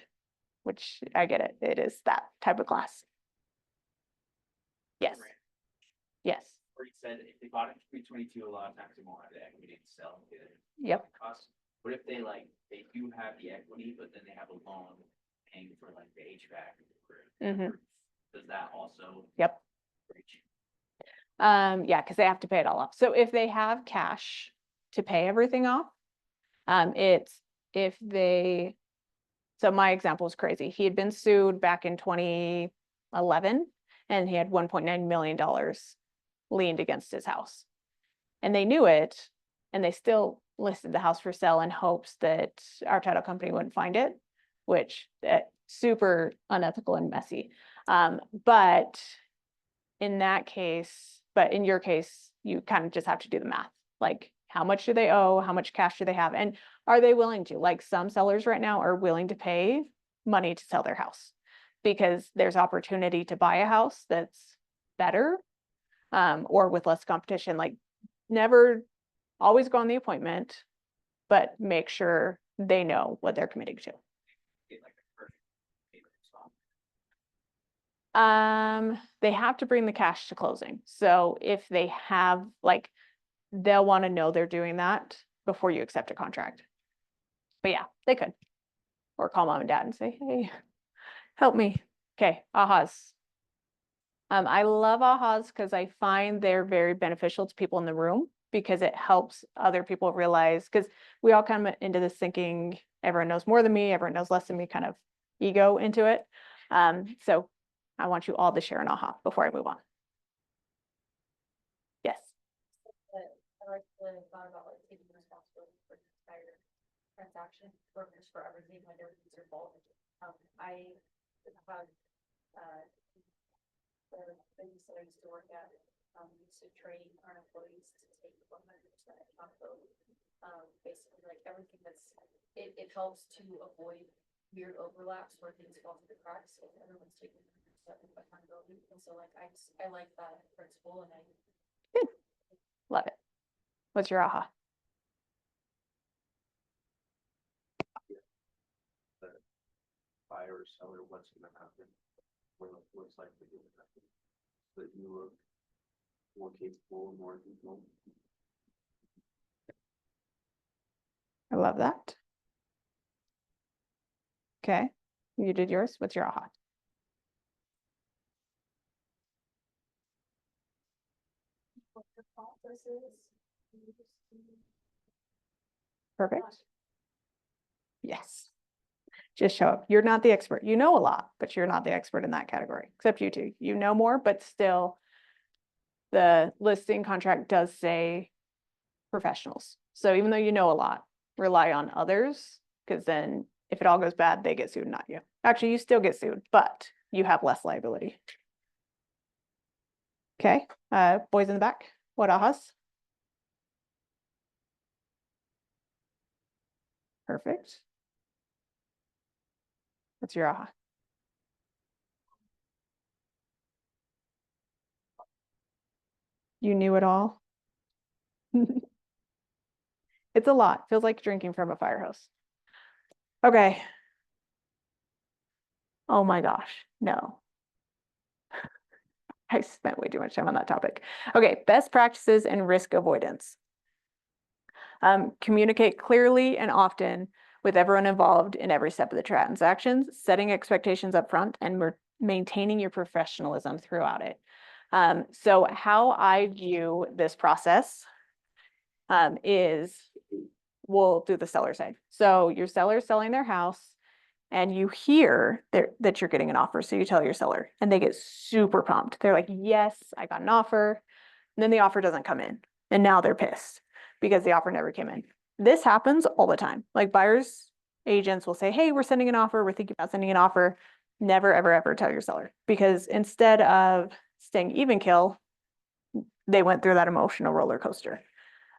S1: which I get it. It is that type of class. Yes. Yes.
S4: Where you said if they bought it for 22, a lot of times they won't have the equity to sell. and get it
S1: Yep.
S4: Cost. What if they they do have the equity, but then they have a loan paying for like the HVAC?
S1: Mhm.
S4: Does that also?
S1: Yep.
S4: breach?
S1: Yeah, because they have to pay it all off. So if they have cash to pay everything off, it's if they, so my example is crazy. He had been sued back in 2011 and he had $1.9 million leaned against his house. And they knew it, and they still listed the house for sale in hopes that our title company wouldn't find it, which super unethical and messy. But in that case, but in your case, you kind of just have to do the math. Like, how much do they owe? How much cash do they have? And are they willing to? Like, some sellers right now are willing to pay money to sell their house because there's opportunity to buy a house that's better, or with less competition. Like, never always go on the appointment, but make sure they know what they're committing to.
S4: Get like a perfect payment installment.
S1: They have to bring the cash to closing. So if they have, like, they'll want to know they're doing that before you accept a contract. But yeah, they could. Or call mom and dad and say, hey, help me. Okay, ahas. I love ahas because I find they're very beneficial to people in the room because it helps other people realize, because we all come into this thinking everyone knows more than me, everyone knows less than me, kind of ego into it. So I want you all to share an aha before I move on. Yes.
S2: But I like the thought about like taking responsibility for the entire transaction, workers for everything, when everything's involved. I have, the business that I used to work at, used to train our employees to take 100% accountability. Basically like everything it helps to avoid weird overlaps where things fall through the cracks if everyone's taking accountability. And so like, I like that principle and I.
S1: Love it. What's your aha?
S3: Buyer or seller, what's gonna happen, what's likely gonna happen, so that you look more capable and more control.
S1: I love that. Okay, you did yours. What's your aha?
S2: What the process is.
S1: Perfect. Yes. Just show up. You're not the expert. You know a lot, but you're not the expert in that category, except you two. You know more, but still the listing contract does say professionals. So even though you know a lot, rely on others, because then if it all goes bad, they get sued, not you. Actually, you still get sued, but you have less liability. Okay, boys in the back, what ahas? Perfect. What's your aha? You knew it all. It's a lot. Feels like drinking from a fire hose. Okay. Oh my gosh, no. I spent way too much time on that topic. Okay, best practices and risk avoidance. Communicate clearly and often with everyone involved in every step of the transactions, setting expectations up front and maintaining your professionalism throughout it. So how I view this process is, we'll do the seller side. So your seller's selling their house and you hear that you're getting an offer. So you tell your seller and they get super pumped. They're like, yes, I got an offer. And then the offer doesn't come in. And now they're pissed because the offer never came in. This happens all the time. Like, buyers agents will say, hey, we're sending an offer. We're thinking about sending an offer. Never, ever, ever tell your seller, because instead of staying even kill, they went through that emotional roller coaster.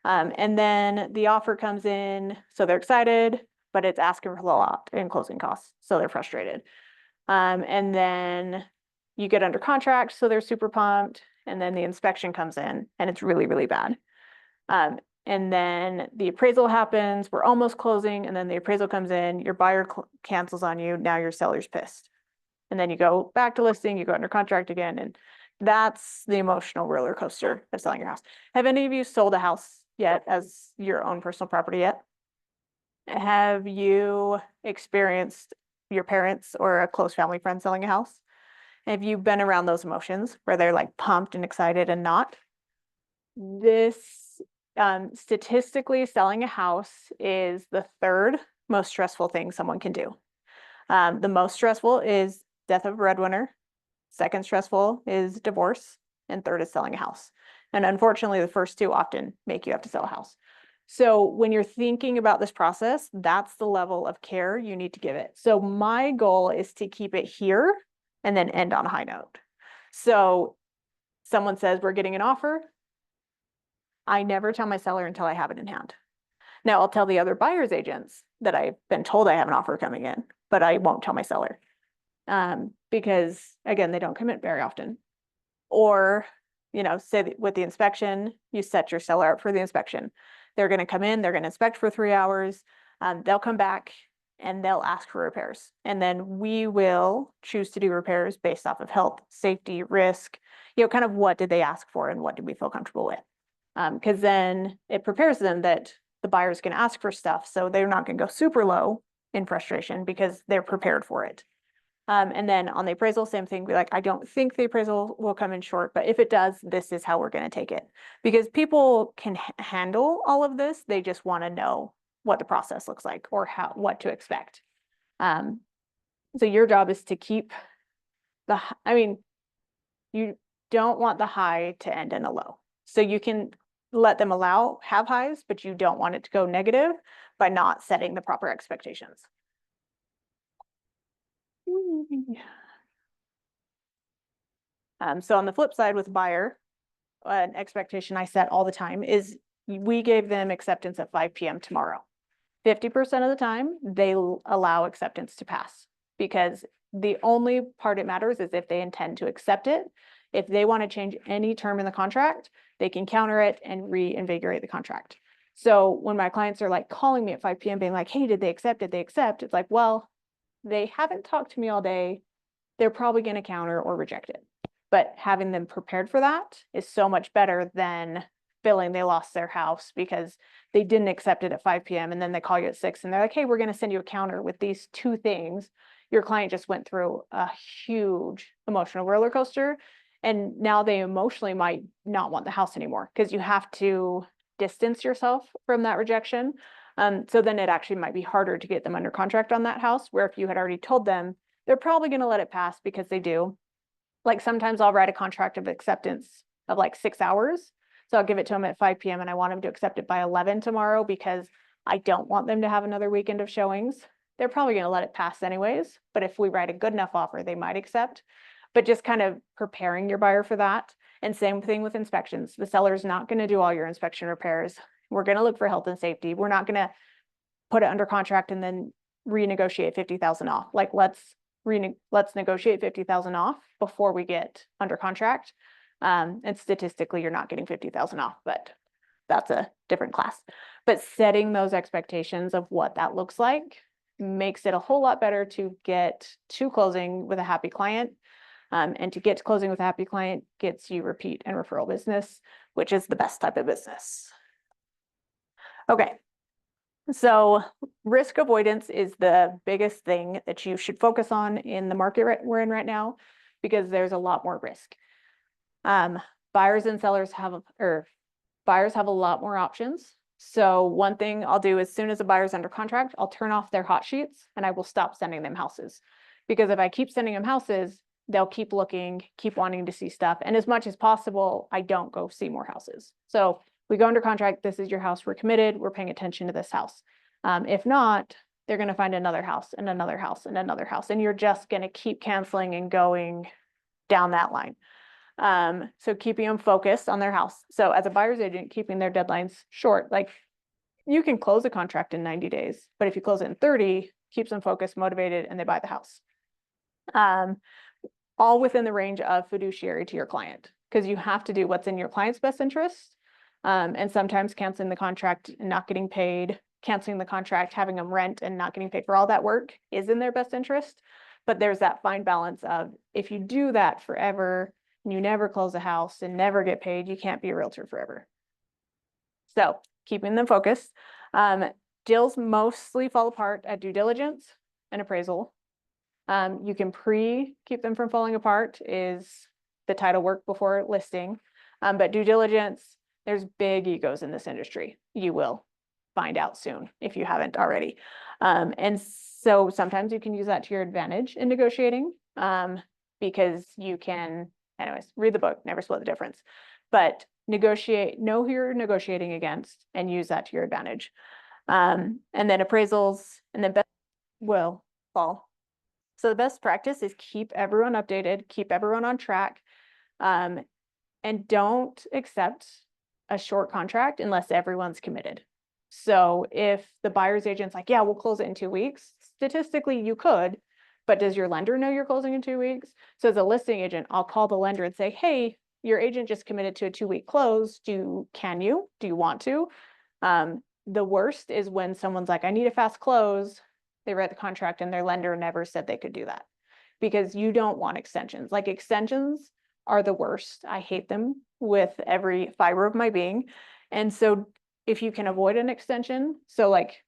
S1: And then the offer comes in, so they're excited, but it's asking for a lot in closing costs, so they're frustrated. And then you get under contract, so they're super pumped, and then the inspection comes in and it's really, really bad. And then the appraisal happens, we're almost closing, and then the appraisal comes in, your buyer cancels on you, now your seller's pissed. And then you go back to listing, you go under contract again, and that's the emotional roller coaster of selling your house. Have any of you sold a house yet as your own personal property yet? Have you experienced your parents or a close family friend selling a house? Have you been around those emotions where they're like pumped and excited and not? This, statistically, selling a house is the third most stressful thing someone can do. The most stressful is death of a breadwinner. Second stressful is divorce, and third is selling a house. And unfortunately, the first two often make you have to sell a house. So when you're thinking about this process, that's the level of care you need to give it. So my goal is to keep it here and then end on a high note. So someone says, we're getting an offer. I never tell my seller until I have it in hand. Now I'll tell the other buyer's agents that I've been told I have an offer coming in, but I won't tell my seller. Because again, they don't commit very often. Or, say that with the inspection, you set your seller up for the inspection. They're going to come in, they're going to inspect for 3 hours. They'll come back and they'll ask for repairs. And then we will choose to do repairs based off of health, safety, risk, kind of what did they ask for and what did we feel comfortable with? Because then it prepares them that the buyer's going to ask for stuff. So they're not going to go super low in frustration because they're prepared for it. And then on the appraisal, same thing, be like, I don't think the appraisal will come in short, but if it does, this is how we're going to take it. Because people can handle all of this. They just want to know what the process looks like or what to expect. So your job is to keep you don't want the high to end in a low. So you can let them have highs, but you don't want it to go negative by not setting the proper expectations. So on the flip side with buyer, an expectation I set all the time is we gave them acceptance at 5 p.m. tomorrow. 50% of the time, they allow acceptance to pass because the only part it matters is if they intend to accept it. If they want to change any term in the contract, they can counter it and reinvigorate the contract. So when my clients are like calling me at 5 p.m. being like, hey, did they accept? Did they accept? It's like, well, they haven't talked to me all day. They're probably going to counter or reject it. But having them prepared for that is so much better than feeling they lost their house because they didn't accept it at 5 p.m. and then they call you at 6 and they're like, hey, we're going to send you a counter with these 2 things. Your client just went through a huge emotional roller coaster. And now they emotionally might not want the house anymore because you have to distance yourself from that rejection. So then it actually might be harder to get them under contract on that house, where if you had already told them, they're probably going to let it pass because they do. Like sometimes I'll write a contract of acceptance of like 6 hours. So I'll give it to them at 5 p.m. and I want them to accept it by 11 tomorrow because I don't want them to have another weekend of showings. They're probably going to let it pass anyways. But if we write a good enough offer, they might accept. But just kind of preparing your buyer for that. And same thing with inspections. The seller's not going to do all your inspection repairs. We're going to look for health and safety. We're not going to put it under contract and then renegotiate 50,000 off. Like let's negotiate 50,000 off before we get under contract. And statistically, you're not getting 50,000 off, but that's a different class. But setting those expectations of what that looks like makes it a whole lot better to get to closing with a happy client. And to get to closing with a happy client gets you repeat and referral business, which is the best type of business. Okay. So risk avoidance is the biggest thing that you should focus on in the market we're in right now, because there's a lot more risk. Buyers have a lot more options. So one thing I'll do as soon as a buyer's under contract, I'll turn off their hot sheets and I will stop sending them houses. Because if I keep sending them houses, they'll keep looking, keep wanting to see stuff. And as much as possible, I don't go see more houses. So we go under contract, this is your house, we're committed, we're paying attention to this house. If not, they're going to find another house and another house and another house. And you're just going to keep canceling and going down that line. So keeping them focused on their house. So as a buyer's agent, keeping their deadlines short, like you can close a contract in 90 days, but if you close it in 30, keeps them focused, motivated, and they buy the house. All within the range of fiduciary to your client, because you have to do what's in your client's best interest. And sometimes canceling the contract and not getting paid, canceling the contract, having them rent and not getting paid for all that work is in their best interest. But there's that fine balance of if you do that forever and you never close a house and never get paid, you can't be a realtor forever. So keeping them focused. Deals mostly fall apart at due diligence and appraisal. You can keep them from falling apart is the title work before listing. But due diligence, there's big egos in this industry. You will find out soon if you haven't already. And so sometimes you can use that to your advantage in negotiating, because you can, anyways, read the book, never split the difference, but know who you're negotiating against and use that to your advantage. And then appraisals and then will fall. So the best practice is keep everyone updated, keep everyone on track, and don't accept a short contract unless everyone's committed. So if the buyer's agent's like, yeah, we'll close it in 2 weeks, statistically you could, but does your lender know you're closing in 2 weeks? So as a listing agent, I'll call the lender and say, hey, your agent just committed to a 2-week close. Do you want to? The worst is when someone's like, I need a fast close. They read the contract and their lender never said they could do that, because you don't want extensions. Like extensions are the worst. I hate them with every fiber of my being. And so if you can avoid an extension, so like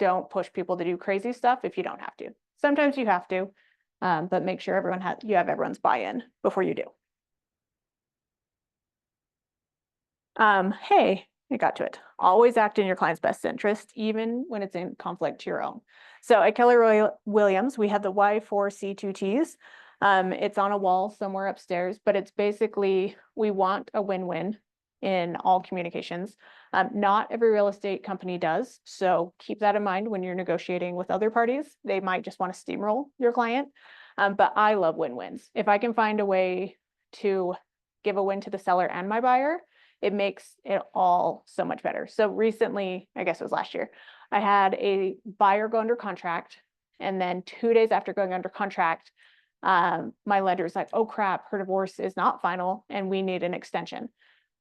S1: don't push people to do crazy stuff if you don't have to. Sometimes you have to, but make sure you have everyone's buy-in before you do. Hey, I got to it. Always act in your client's best interest, even when it's in conflict to your own. So at Keller Williams, we have the Y4C2Ts. It's on a wall somewhere upstairs, but it's basically, we want a win-win in all communications. Not every real estate company does. So keep that in mind when you're negotiating with other parties. They might just want to steamroll your client. But I love win-wins. If I can find a way to give a win to the seller and my buyer, it makes it all so much better. So recently, I guess it was last year, I had a buyer go under contract. And then 2 days after going under contract, my lender's like, oh crap, her divorce is not final and we need an extension.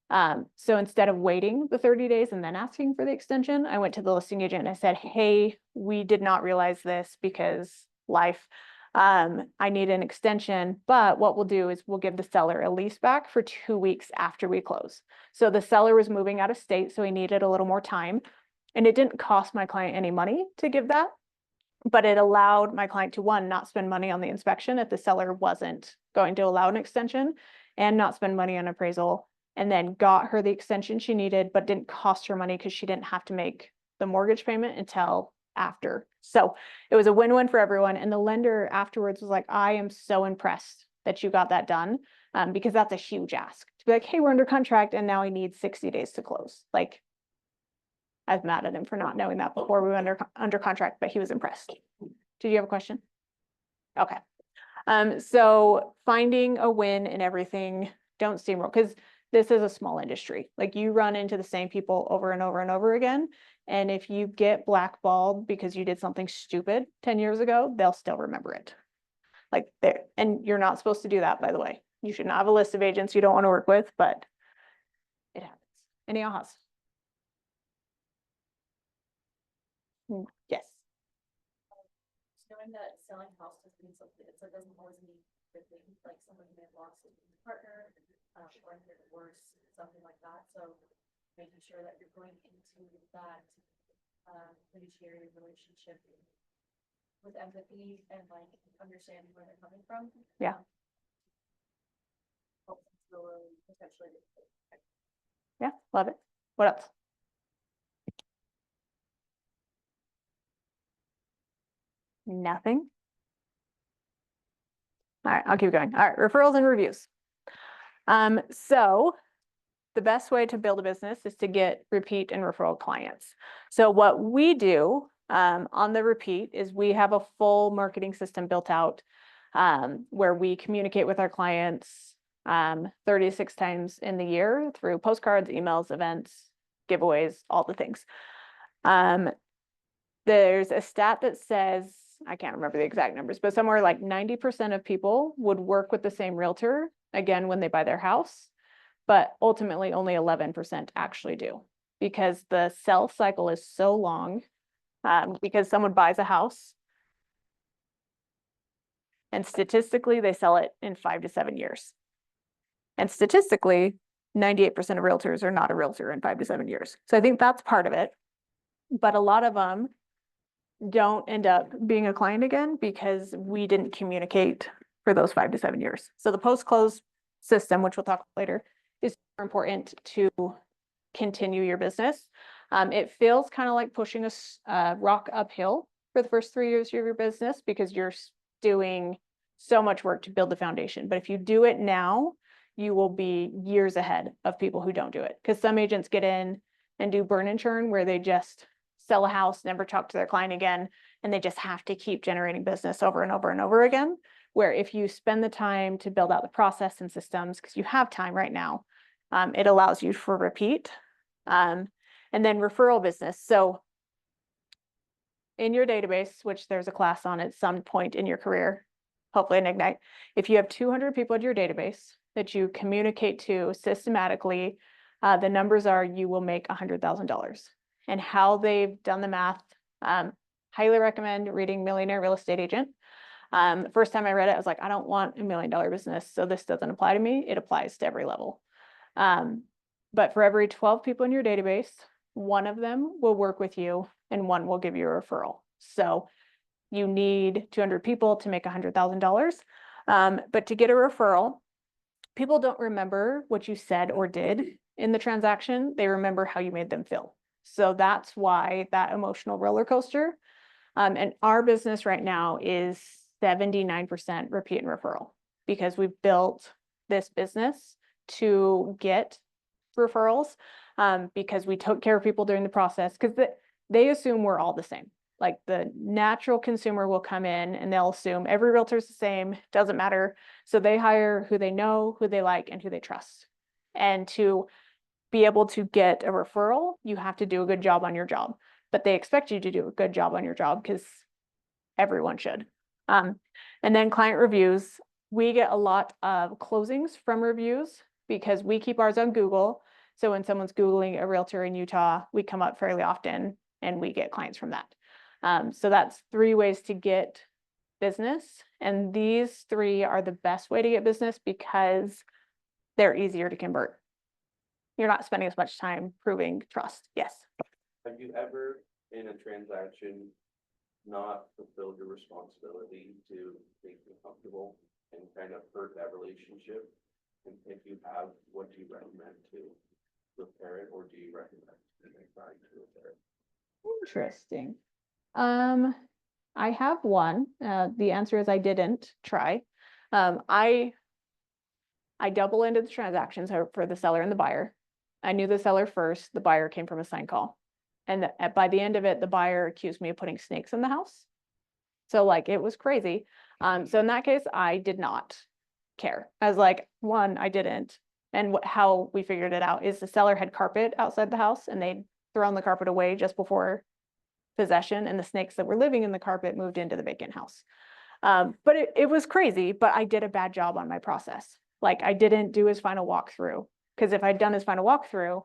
S1: So instead of waiting the 30 days and then asking for the extension, I went to the listing agent and I said, hey, we did not realize this because life. I need an extension, but what we'll do is we'll give the seller a lease back for 2 weeks after we close. So the seller was moving out of state, so he needed a little more time. And it didn't cost my client any money to give that, but it allowed my client to, one, not spend money on the inspection if the seller wasn't going to allow an extension, and not spend money on appraisal, and then got her the extension she needed, but didn't cost her money because she didn't have to make the mortgage payment until after. So it was a win-win for everyone. And the lender afterwards was like, I am so impressed that you got that done, because that's a huge ask to be like, hey, we're under contract and now I need 60 days to close. Like, I was mad at him for not knowing that before we went under contract, but he was impressed. Did you have a question? Okay. So finding a win in everything, don't steamroll, because this is a small industry. Like you run into the same people over and over and over again. And if you get blackballed because you did something stupid 10 years ago, they'll still remember it. Like there, and you're not supposed to do that, by the way. You should not have a list of agents you don't want to work with, but it happens. Any ahas? Yes.
S2: Knowing that selling house doesn't mean something, it doesn't always mean good things, like somebody may have lost a partner, or their divorce, something like that. So making sure that you're going into that fiduciary relationship with empathy and like understanding where they're coming from.
S1: Yeah.
S2: Potentially.
S1: Yeah, love it. What else? Nothing. All right, I'll keep going. All right, referrals and reviews. So the best way to build a business is to get repeat and referral clients. So what we do on the repeat is we have a full marketing system built out. where we communicate with our clients 36 times in the year through postcards, emails, events, giveaways, all the things. There's a stat that says, I can't remember the exact numbers, but somewhere like 90% of people would work with the same realtor again when they buy their house, but ultimately only 11% actually do, because the sell cycle is so long. Because someone buys a house and statistically they sell it in 5 to 7 years. And statistically, 98% of realtors are not a realtor in 5 to 7 years. So I think that's part of it. But a lot of them don't end up being a client again because we didn't communicate for those 5 to 7 years. So the post-close system, which we'll talk about later, is important to continue your business. It feels kind of like pushing a rock uphill for the first 3 years of your business because you're doing so much work to build the foundation. But if you do it now, you will be years ahead of people who don't do it. Because some agents get in and do burn and churn where they just sell a house, never talk to their client again, and they just have to keep generating business over and over and over again. Where if you spend the time to build out the process and systems, because you have time right now, it allows you for repeat. And then referral business. So in your database, which there's a class on at some point in your career, hopefully in Ignite, if you have 200 people in your database that you communicate to systematically, the numbers are you will make $100,000. And how they've done the math, highly recommend reading Millionaire Real Estate Agent. The first time I read it, I was like, I don't want $1 million business, so this doesn't apply to me. It applies to every level. But for every 12 people in your database, one of them will work with you and one will give you a referral. So you need 200 people to make $100,000. But to get a referral, people don't remember what you said or did in the transaction. They remember how you made them feel. So that's why that emotional roller coaster. And our business right now is 79% repeat and referral because we've built this business to get referrals because we took care of people during the process because they assume we're all the same. Like the natural consumer will come in and they'll assume every realtor is the same, doesn't matter. So they hire who they know, who they like, and who they trust. And to be able to get a referral, you have to do a good job on your job. But they expect you to do a good job on your job because everyone should. And then client reviews. We get a lot of closings from reviews because we keep ours on Google. So when someone's Googling a realtor in Utah, we come up fairly often and we get clients from that. So that's 3 ways to get business. And these 3 are the best way to get business because they're easier to convert. You're not spending as much time proving trust. Yes.
S3: Have you ever, in a transaction, not fulfilled your responsibility to make them comfortable and kind of hurt that relationship? And if you have, what do you recommend to repair it, or do you recommend trying to repair it?
S1: Interesting. I have one. The answer is I didn't try. I double ended the transactions for the seller and the buyer. I knew the seller first. The buyer came from a sign call. And by the end of it, the buyer accused me of putting snakes in the house. So like, it was crazy. So in that case, I did not care. I was like, one, I didn't. And how we figured it out is the seller had carpet outside the house and they'd thrown the carpet away just before possession, and the snakes that were living in the carpet moved into the vacant house. But it was crazy, but I did a bad job on my process. Like I didn't do his final walkthrough, because if I'd done his final walkthrough,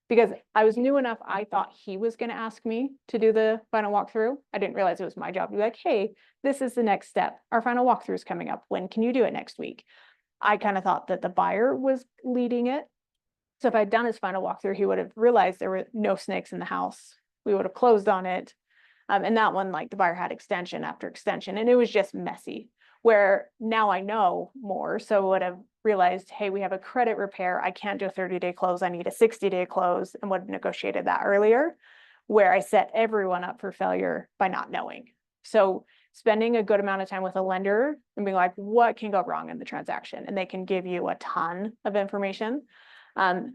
S1: because I was new enough, I thought he was going to ask me to do the final walkthrough. I didn't realize it was my job to be like, hey, this is the next step. Our final walkthrough is coming up. When can you do it next week? I kind of thought that the buyer was leading it. So if I'd done his final walkthrough, he would have realized there were no snakes in the house. We would have closed on it. And that one, like the buyer had extension after extension, and it was just messy. Where now I know more, so I would have realized, hey, we have a credit repair. I can't do a 30-day close. I need a 60-day close, and would have negotiated that earlier, where I set everyone up for failure by not knowing. So spending a good amount of time with a lender and being like, what can go wrong in the transaction? And they can give you a ton of information. So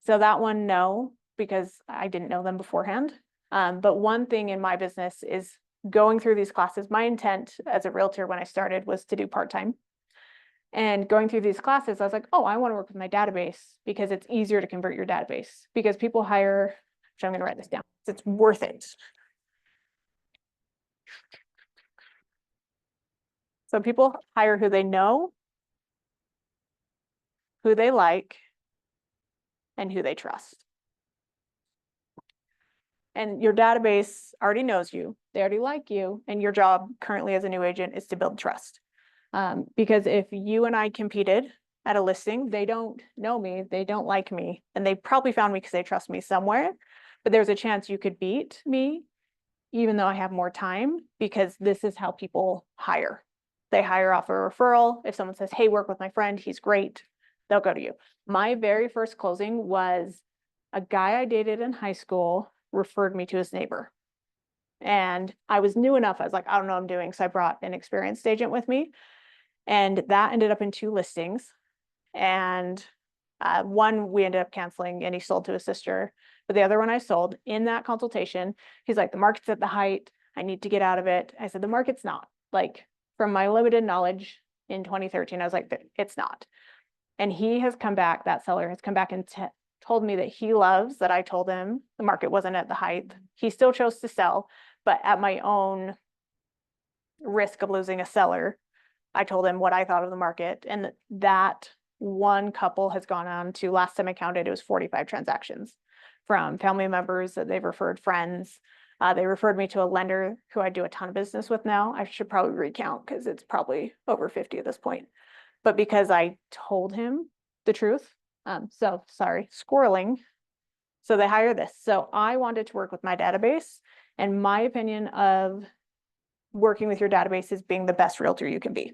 S1: that one, no, because I didn't know them beforehand. But one thing in my business is going through these classes, my intent as a realtor when I started was to do part-time. And going through these classes, I was like, oh, I want to work with my database because it's easier to convert your database because people hire, so I'm going to write this down. It's worth it. So people hire who they know, who they like, and who they trust. And your database already knows you, they already like you, and your job currently as a new agent is to build trust. Because if you and I competed at a listing, they don't know me, they don't like me, and they probably found me because they trust me somewhere, but there's a chance you could beat me even though I have more time, because this is how people hire. They hire off a referral. If someone says, hey, work with my friend, he's great, they'll go to you. My very first closing was a guy I dated in high school referred me to his neighbor. And I was new enough, I was like, I don't know what I'm doing. So I brought an experienced agent with me. And that ended up in 2 listings. And one we ended up canceling and he sold to his sister. But the other one I sold. In that consultation, he's like, the market's at the height. I need to get out of it. I said, the market's not. Like, from my limited knowledge in 2013, I was like, it's not. And he has come back, that seller has come back and told me that he loves that I told him the market wasn't at the height. He still chose to sell, but at my own risk of losing a seller, I told him what I thought of the market. And that one couple has gone on to, last time I counted, it was 45 transactions from family members that they've referred, friends. They referred me to a lender who I do a ton of business with now. I should probably recount because it's probably over 50 at this point. But because I told him the truth, so sorry, squirreling. So they hire this. So I wanted to work with my database, and my opinion of working with your database is being the best realtor you can be.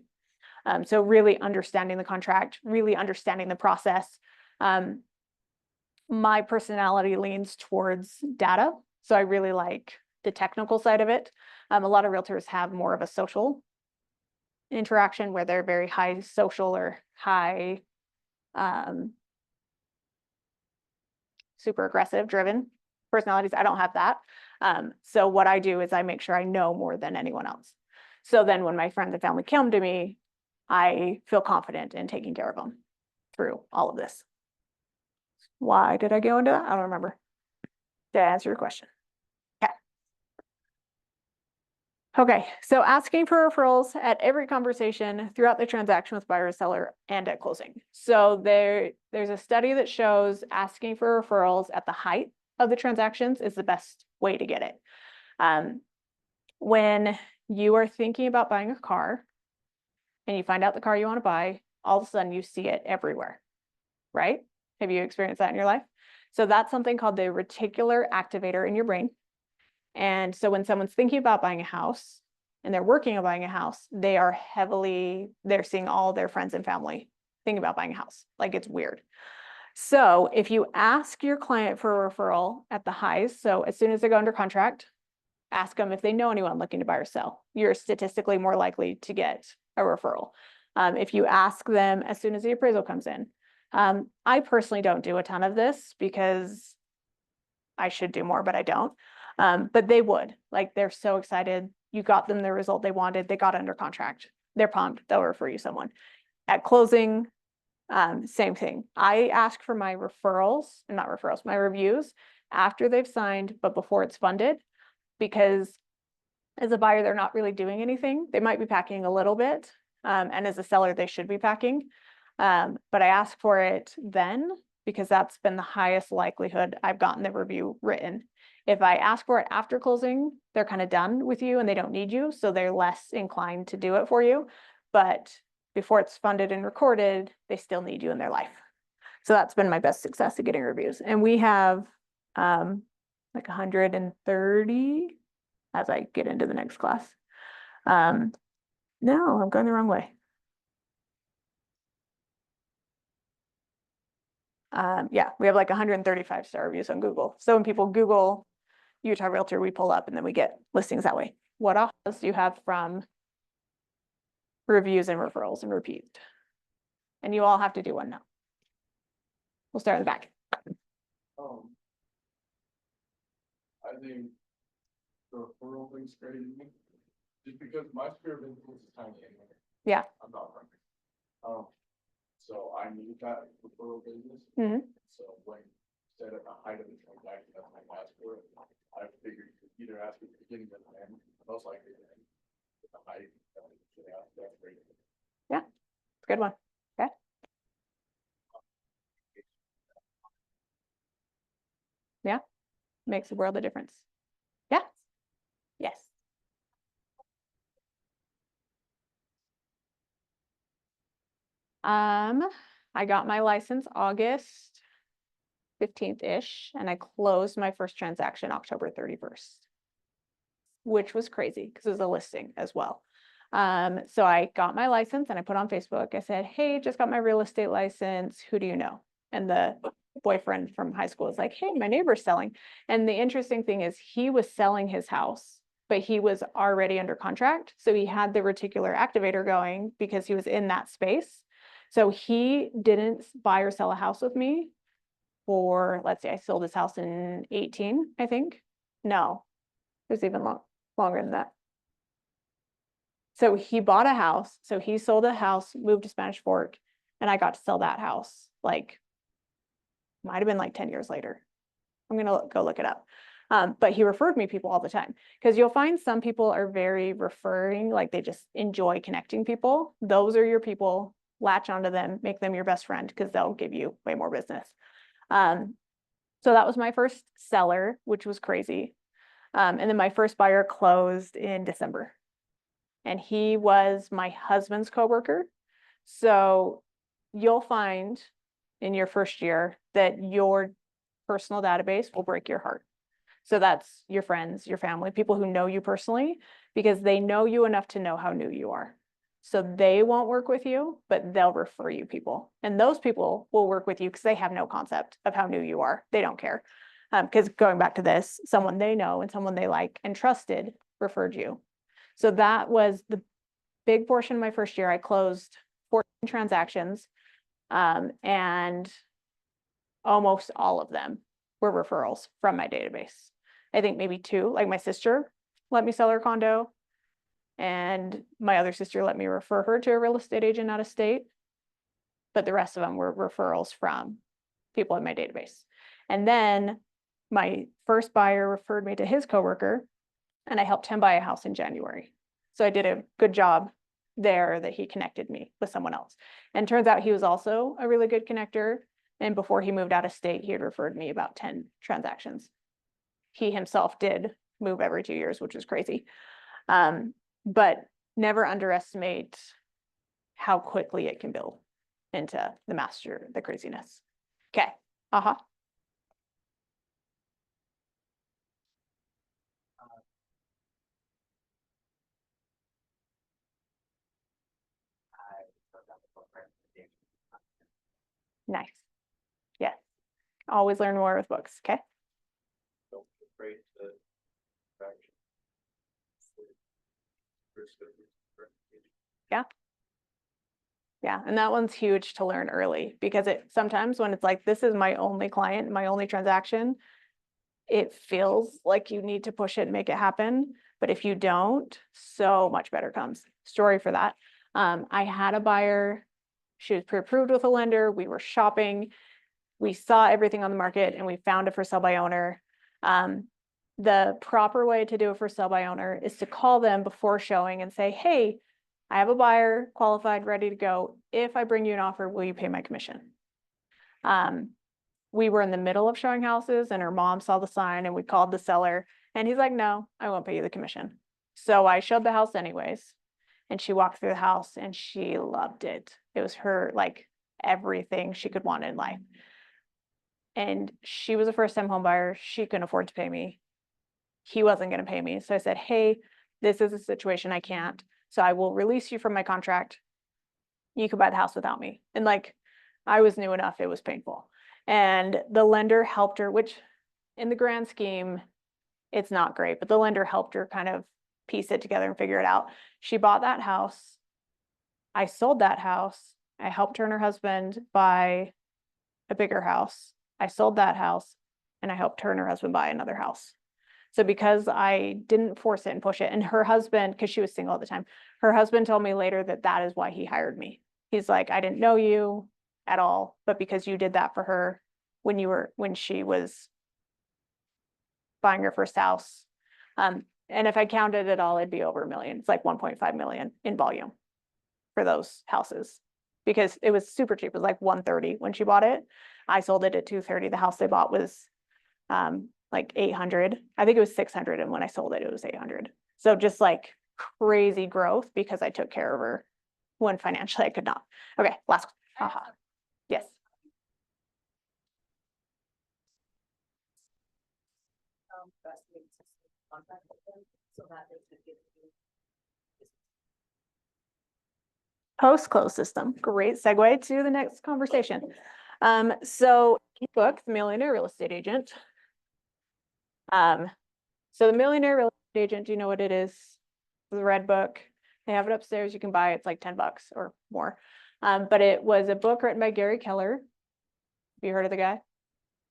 S1: So really understanding the contract, really understanding the process. My personality leans towards data. So I really like the technical side of it. A lot of realtors have more of a social interaction where they're very high social or high super aggressive driven personalities. I don't have that. So what I do is I make sure I know more than anyone else. So then when my friends and family come to me, I feel confident in taking care of them through all of this. Why did I go into that? I don't remember. Did I answer your question? Okay, so asking for referrals at every conversation throughout the transaction with buyer or seller and at closing. So there's a study that shows asking for referrals at the height of the transactions is the best way to get it. When you are thinking about buying a car and you find out the car you want to buy, all of a sudden you see it everywhere, right? Have you experienced that in your life? So that's something called the reticular activator in your brain. And so when someone's thinking about buying a house and they're working on buying a house, they're seeing all their friends and family thinking about buying a house. Like, it's weird. So if you ask your client for a referral at the highs, so as soon as they go under contract, ask them if they know anyone looking to buy or sell. You're statistically more likely to get a referral. If you ask them as soon as the appraisal comes in. I personally don't do a ton of this because I should do more, but I don't. But they would, like, they're so excited. You got them the result they wanted. They got under contract. They're pumped. They'll refer you someone. At closing, same thing. I ask for my referrals, not referrals, my reviews after they've signed, but before it's funded, because as a buyer, they're not really doing anything. They might be packing a little bit. And as a seller, they should be packing. But I ask for it then because that's been the highest likelihood I've gotten the review written. If I ask for it after closing, they're kind of done with you and they don't need you, so they're less inclined to do it for you. But before it's funded and recorded, they still need you in their life. So that's been my best success at getting reviews. And we have like 130 as I get into the next class. No, I'm going the wrong way. Yeah, we have like 135 star reviews on Google. So when people Google Utah Realtor, we pull up and then we get listings that way. What else do you have from reviews and referrals and repeat? And you all have to do one now. We'll start in the back.
S5: I think the referral thing's crazy to me, just because my sphere of influence is tiny anyway.
S1: Yeah.
S5: I'm not running. So I need that referral business.
S1: Mhm.
S5: So when set at the height of the transaction, that's my last word. I figured you either ask at the beginning of the end, most likely the end. At the height, yeah, that's great.
S1: It's a good one. Okay. Yeah. Makes a world of difference. Yeah. Yes. I got my license August 15th-ish, and I closed my first transaction October 31st, which was crazy because it was a listing as well. So I got my license and I put on Facebook, I said, hey, just got my real estate license. Who do you know? And the boyfriend from high school was like, hey, my neighbor's selling. And the interesting thing is he was selling his house, but he was already under contract. So he had the reticular activator going because he was in that space. So he didn't buy or sell a house with me for, let's say I sold his house in 18, I think. No, it was even longer than that. So he bought a house. So he sold a house, moved to Spanish Fork, and I got to sell that house. Like, might have been like 10 years later. I'm gonna go look it up. But he referred me people all the time because you'll find some people are very referring, like they just enjoy connecting people. Those are your people. Latch onto them, make them your best friend because they'll give you way more business. So that was my first seller, which was crazy. And then my first buyer closed in December. And he was my husband's coworker. So you'll find in your first year that your personal database will break your heart. So that's your friends, your family, people who know you personally, because they know you enough to know how new you are. So they won't work with you, but they'll refer you people. And those people will work with you because they have no concept of how new you are. They don't care. Because going back to this, someone they know and someone they like and trusted referred you. So that was the big portion of my first year. I closed 14 transactions, and almost all of them were referrals from my database. I think maybe 2, like my sister let me sell her condo, and my other sister let me refer her to a real estate agent out of state. But the rest of them were referrals from people in my database. And then my first buyer referred me to his coworker, and I helped him buy a house in January. So I did a good job there that he connected me with someone else. And turns out he was also a really good connector. And before he moved out of state, he had referred me about 10 transactions. He himself did move every 2 years, which was crazy. But never underestimate how quickly it can build into the master, the craziness. Okay. Uh-huh.
S4: I wrote down the book recommendation.
S1: Nice. Yes. Always learn more with books. Okay.
S3: Don't be afraid to. Action.
S1: Yeah. Yeah. And that one's huge to learn early because it sometimes when it's like, this is my only client, my only transaction, it feels like you need to push it and make it happen. But if you don't, so much better comes. Story for that. I had a buyer, she was pre-approved with a lender. We were shopping. We saw everything on the market and we found a for sale by owner. The proper way to do a for sale by owner is to call them before showing and say, hey, I have a buyer qualified, ready to go. If I bring you an offer, will you pay my commission? We were in the middle of showing houses and her mom saw the sign and we called the seller and he's like, no, I won't pay you the commission. So I showed the house anyways. And she walked through the house and she loved it. It was her, like, everything she could want in life. And she was a first-time home buyer. She couldn't afford to pay me. He wasn't going to pay me. So I said, hey, this is a situation I can't. So I will release you from my contract. You could buy the house without me. And like, I was new enough, it was painful. And the lender helped her, which in the grand scheme, it's not great, but the lender helped her kind of piece it together and figure it out. She bought that house. I sold that house. I helped her and her husband buy a bigger house. I sold that house and I helped her and her husband buy another house. So because I didn't force it and push it, and her husband, because she was single at the time, her husband told me later that that is why he hired me. He's like, I didn't know you at all, but because you did that for her when she was buying her first house. And if I counted it all, it'd be over $1 million. It's like 1.5 million in volume for those houses. Because it was super cheap. It was like 130 when she bought it. I sold it at 230. The house they bought was like 800. I think it was 600, and when I sold it, it was 800. So just like crazy growth because I took care of her when financially I could not. Okay, last. Yes. Post-close system. Great segue to the next conversation. So ebook, The Millionaire Real Estate Agent. So The Millionaire Real Estate Agent, do you know what it is? The red book. They have it upstairs. You can buy it. It's like $10 or more. But it was a book written by Gary Keller. Have you heard of the guy?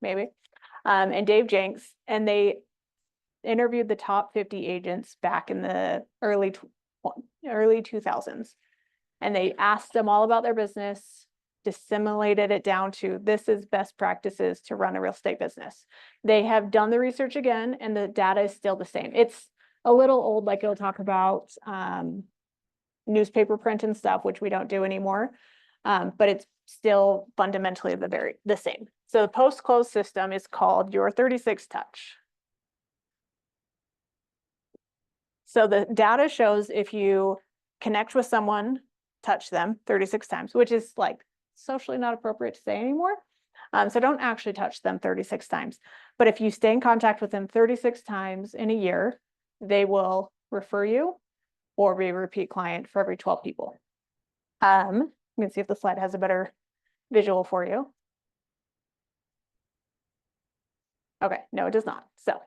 S1: Maybe. And Dave Jenks. And they interviewed the top 50 agents back in the early 2000s. And they asked them all about their business, disseminated it down to this is best practices to run a real estate business. They have done the research again, and the data is still the same. It's a little old, like it'll talk about newspaper print and stuff, which we don't do anymore. But it's still fundamentally the same. So the post-close system is called your 36 touch. So the data shows if you connect with someone, touch them 36 times, which is like socially not appropriate to say anymore. So don't actually touch them 36 times. But if you stay in contact with them 36 times in a year, they will refer you or be a repeat client for every 12 people. You can see if the slide has a better visual for you. Okay, no, it does not. So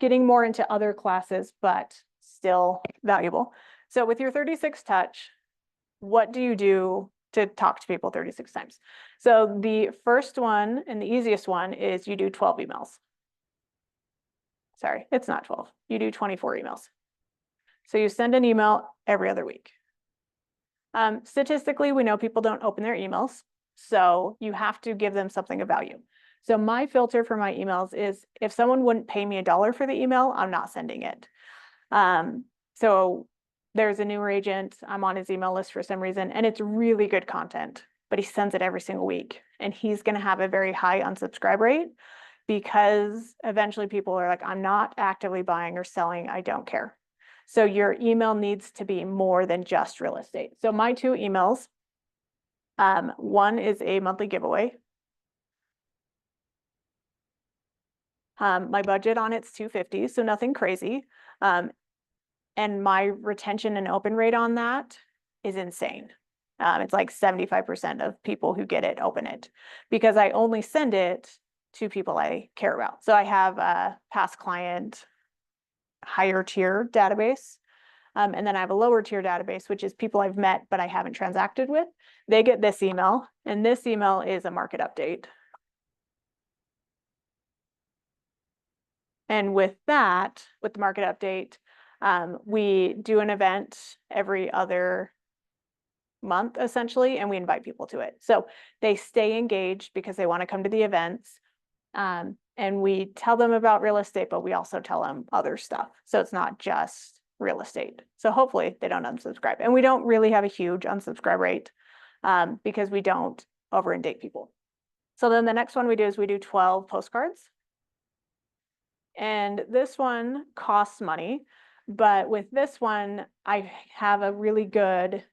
S1: getting more into other classes, but still valuable. So with your 36 touch, what do you do to talk to people 36 times? So the first one and the easiest one is you do 12 emails. Sorry, it's not 12. You do 24 emails. So you send an email every other week. Statistically, we know people don't open their emails, so you have to give them something of value. So my filter for my emails is if someone wouldn't pay me $1 for the email, I'm not sending it. So there's a newer agent, I'm on his email list for some reason, and it's really good content, but he sends it every single week. And he's going to have a very high unsubscribe rate because eventually people are like, I'm not actively buying or selling, I don't care. So your email needs to be more than just real estate. So my 2 emails, one is a monthly giveaway. My budget on it's $250, so nothing crazy. And my retention and open rate on that is insane. It's like 75% of people who get it open it because I only send it to people I care about. So I have a past client higher tier database. And then I have a lower tier database, which is people I've met, but I haven't transacted with. They get this email, and this email is a market update. And with that, with the market update, we do an event every other month, essentially, and we invite people to it. So they stay engaged because they want to come to the events. And we tell them about real estate, but we also tell them other stuff. So it's not just real estate. So hopefully they don't unsubscribe. And we don't really have a huge unsubscribe rate because we don't over inundate people. So then the next one we do is we do 12 postcards. And this one costs money, but with this one, I have a really good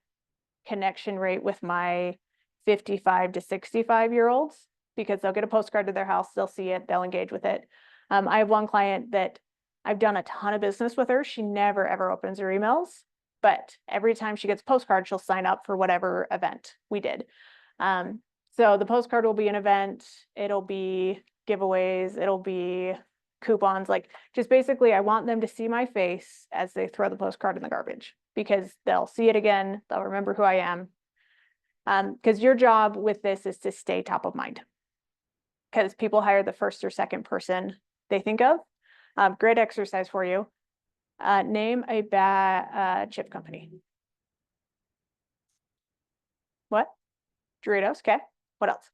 S1: connection rate with my 55 to 65-year-olds because they'll get a postcard to their house, they'll see it, they'll engage with it. I have one client that I've done a ton of business with her. She never ever opens her emails, but every time she gets a postcard, she'll sign up for whatever event we did. So the postcard will be an event, it'll be giveaways, it'll be coupons, like just basically I want them to see my face as they throw the postcard in the garbage because they'll see it again, they'll remember who I am. Because your job with this is to stay top of mind because people hire the first or second person they think of. Great exercise for you. Name a chip company. What? Doritos, okay. What else?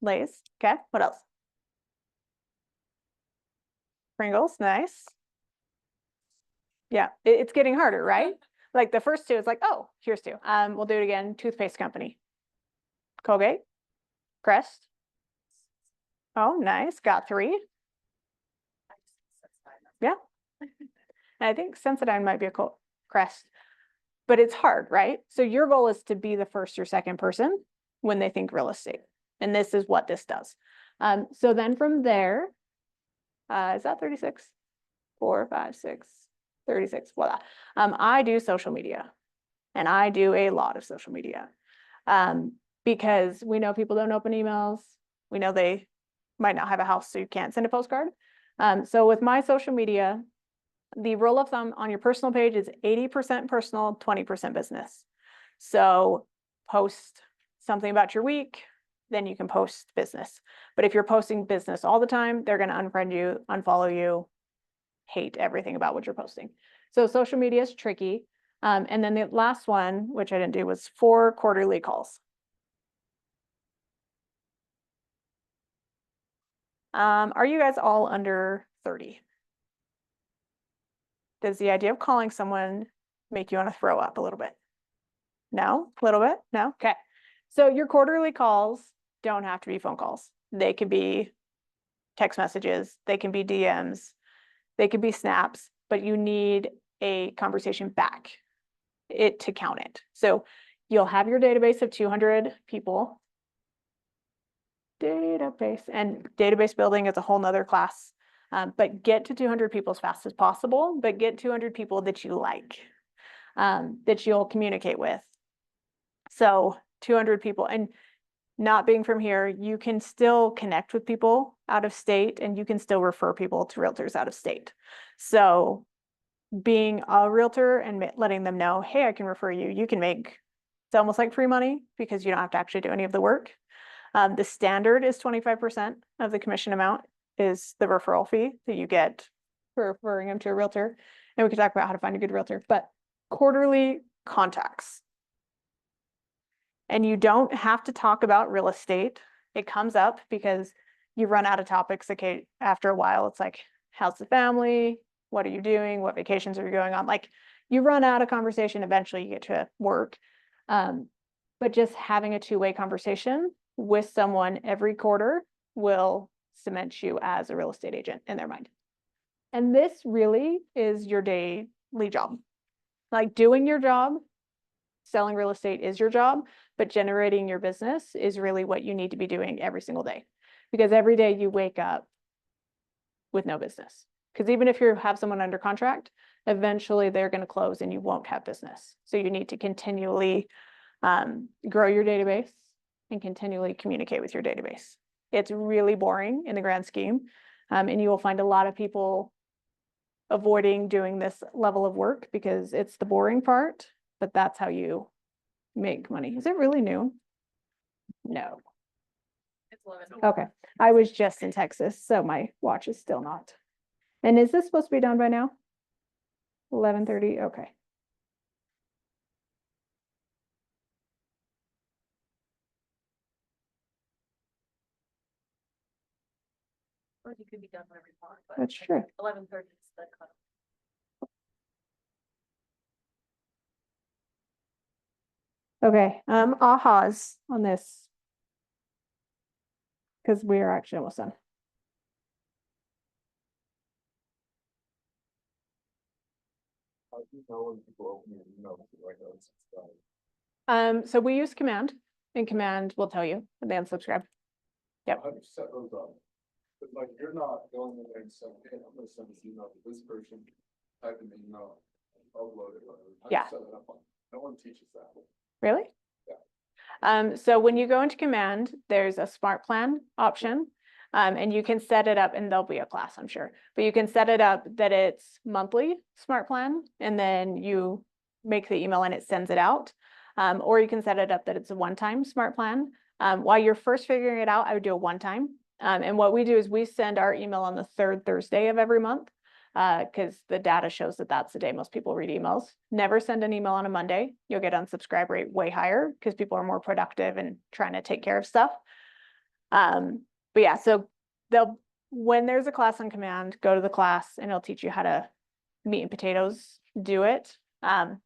S1: Lay's, okay. What else? Pringles, nice. Yeah, it's getting harder, right? Like the first two, it's like, oh, here's two. We'll do it again. Toothpaste company. Colgate, Crest. Oh, nice. Got three. Yeah. And I think Sensodyne might be a Crest, but it's hard, right? So your goal is to be the first or second person when they think real estate. And this is what this does. So then from there, is that 36? 4, 5, 6, 36, voila. I do social media and I do a lot of social media because we know people don't open emails. We know they might not have a house, so you can't send a postcard. So with my social media, the rule of thumb on your personal page is 80% personal, 20% business. So post something about your week, then you can post business. But if you're posting business all the time, they're going to unfriend you, unfollow you, hate everything about what you're posting. So social media is tricky. And then the last one, which I didn't do, was 4 quarterly calls. Are you guys all under 30? Does the idea of calling someone make you want to throw up a little bit? No? A little bit? No? Okay. So your quarterly calls don't have to be phone calls. They could be text messages, they can be DMs, they could be snaps, but you need a conversation back to count it. So you'll have your database of 200 people. Database, and database building is a whole nother class. But get to 200 people as fast as possible, but get 200 people that you like, that you'll communicate with. So 200 people, and not being from here, you can still connect with people out of state and you can still refer people to realtors out of state. So being a realtor and letting them know, hey, I can refer you, you can make, it's almost like free money because you don't have to actually do any of the work. The standard is 25% of the commission amount is the referral fee that you get for referring them to a realtor. And we can talk about how to find a good realtor, but quarterly contacts. And you don't have to talk about real estate. It comes up because you run out of topics. Okay, after a while, it's like, how's the family? What are you doing? What vacations are you going on? Like you run out of conversation, eventually you get to work. But just having a two-way conversation with someone every quarter will cement you as a real estate agent in their mind. And this really is your daily job. Like doing your job, selling real estate is your job, but generating your business is really what you need to be doing every single day. Because every day you wake up with no business. Because even if you have someone under contract, eventually they're going to close and you won't have business. So you need to continually grow your database and continually communicate with your database. It's really boring in the grand scheme. And you will find a lot of people avoiding doing this level of work because it's the boring part, but that's how you make money. Is it really new? No.
S2: It's 11.
S1: Okay. I was just in Texas, so my watch is still not. And is this supposed to be done by now? 11:30, okay.
S2: Or you could be done whenever you want, but
S1: That's true.
S2: 11:30 is the cut.
S1: Okay, ahas on this. Because we are actually almost done.
S5: How do you know when people open your email, like, oh, it's done?
S1: So we use command, and command will tell you when they unsubscribe. Yep.
S5: How do you set those up? But like, you're not going in there and saying, hey, I'm gonna send this email to this person, type in the email, upload it, whatever. How do you
S1: Yeah.
S5: set it up? No one teaches that.
S1: Really?
S5: Yeah.
S1: So when you go into command, there's a smart plan option. And you can set it up, and there'll be a class, I'm sure, but you can set it up that it's monthly smart plan, and then you make the email and it sends it out. Or you can set it up that it's a one-time smart plan. While you're first figuring it out, I would do a one-time. And what we do is we send our email on the third Thursday of every month, because the data shows that that's the day most people read emails. Never send an email on a Monday. You'll get unsubscribe rate way higher because people are more productive and trying to take care of stuff. But yeah, so when there's a class on command, go to the class and it'll teach you how to meat and potatoes, do it. And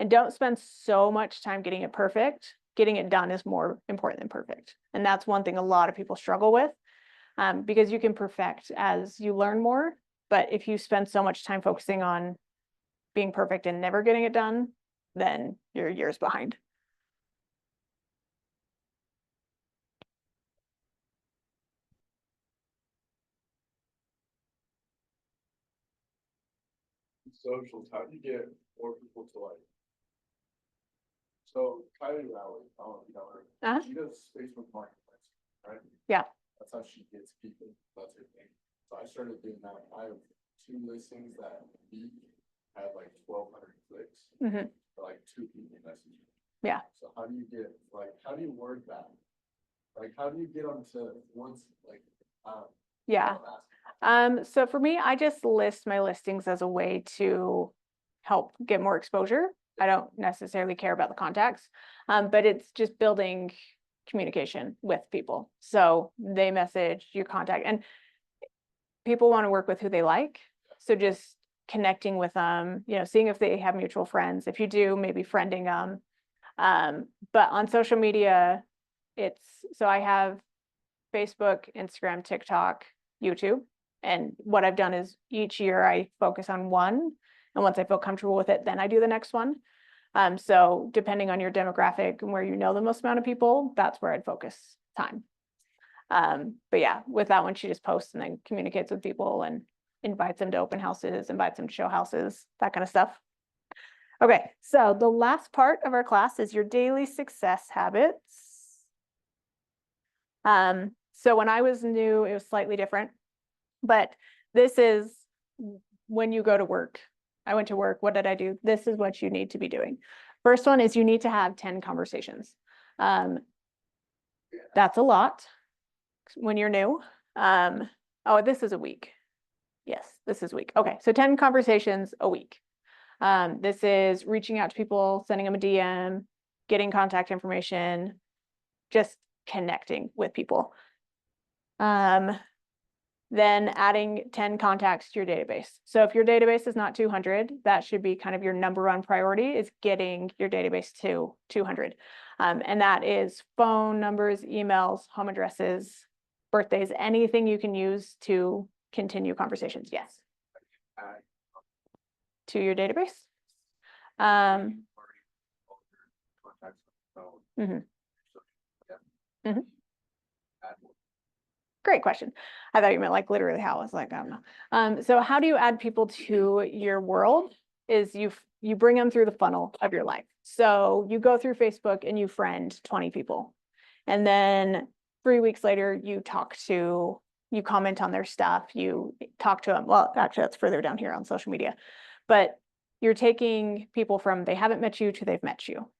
S1: don't spend so much time getting it perfect. Getting it done is more important than perfect. And that's one thing a lot of people struggle with, because you can perfect as you learn more. But if you spend so much time focusing on being perfect and never getting it done, then you're years behind.
S5: Socials, how do you get more people to like? So Kylie Rowley, I don't know if you know her.
S1: Uh-huh.
S5: She does Facebook marketplace, right?
S1: Yeah.
S5: That's how she gets people. That's her thing. So I started doing that. I have 2 listings that week had like 1,200 clicks.
S1: Mhm.
S5: For like 2 people messaging.
S1: Yeah.
S5: So how do you get how do you word that? Like, how do you get them to once like?
S1: Yeah. So for me, I just list my listings as a way to help get more exposure. I don't necessarily care about the contacts, but it's just building communication with people. So they message, you contact, and people want to work with who they like. So just connecting with them, seeing if they have mutual friends. If you do, maybe friending them. But on social media, so I have Facebook, Instagram, TikTok, YouTube. And what I've done is each year I focus on one. And once I feel comfortable with it, then I do the next one. So depending on your demographic and where you know the most amount of people, that's where I'd focus time. But yeah, with that one, she just posts and then communicates with people and invites them to open houses, invites them to show houses, that kind of stuff. Okay, so the last part of our class is your daily success habits. So when I was new, it was slightly different, but this is when you go to work. I went to work. What did I do? This is what you need to be doing. First one is you need to have 10 conversations. That's a lot when you're new. Oh, this is a week. Yes, this is a week. Okay, so 10 conversations a week. This is reaching out to people, sending them a DM, getting contact information, just connecting with people. Then adding 10 contacts to your database. So if your database is not 200, that should be kind of your number one priority, is getting your database to 200. And that is phone numbers, emails, home addresses, birthdays, anything you can use to continue conversations. Yes. To your database. Mhm. Mhm. Great question. I thought you meant like literally how. I was like, I don't know. So how do you add people to your world? Is you bring them through the funnel of your life. So you go through Facebook and you friend 20 people. And then 3 weeks later, you comment on their stuff, you talk to them. Well, actually, that's further down here on social media. But you're taking people from they haven't met you to they've met you.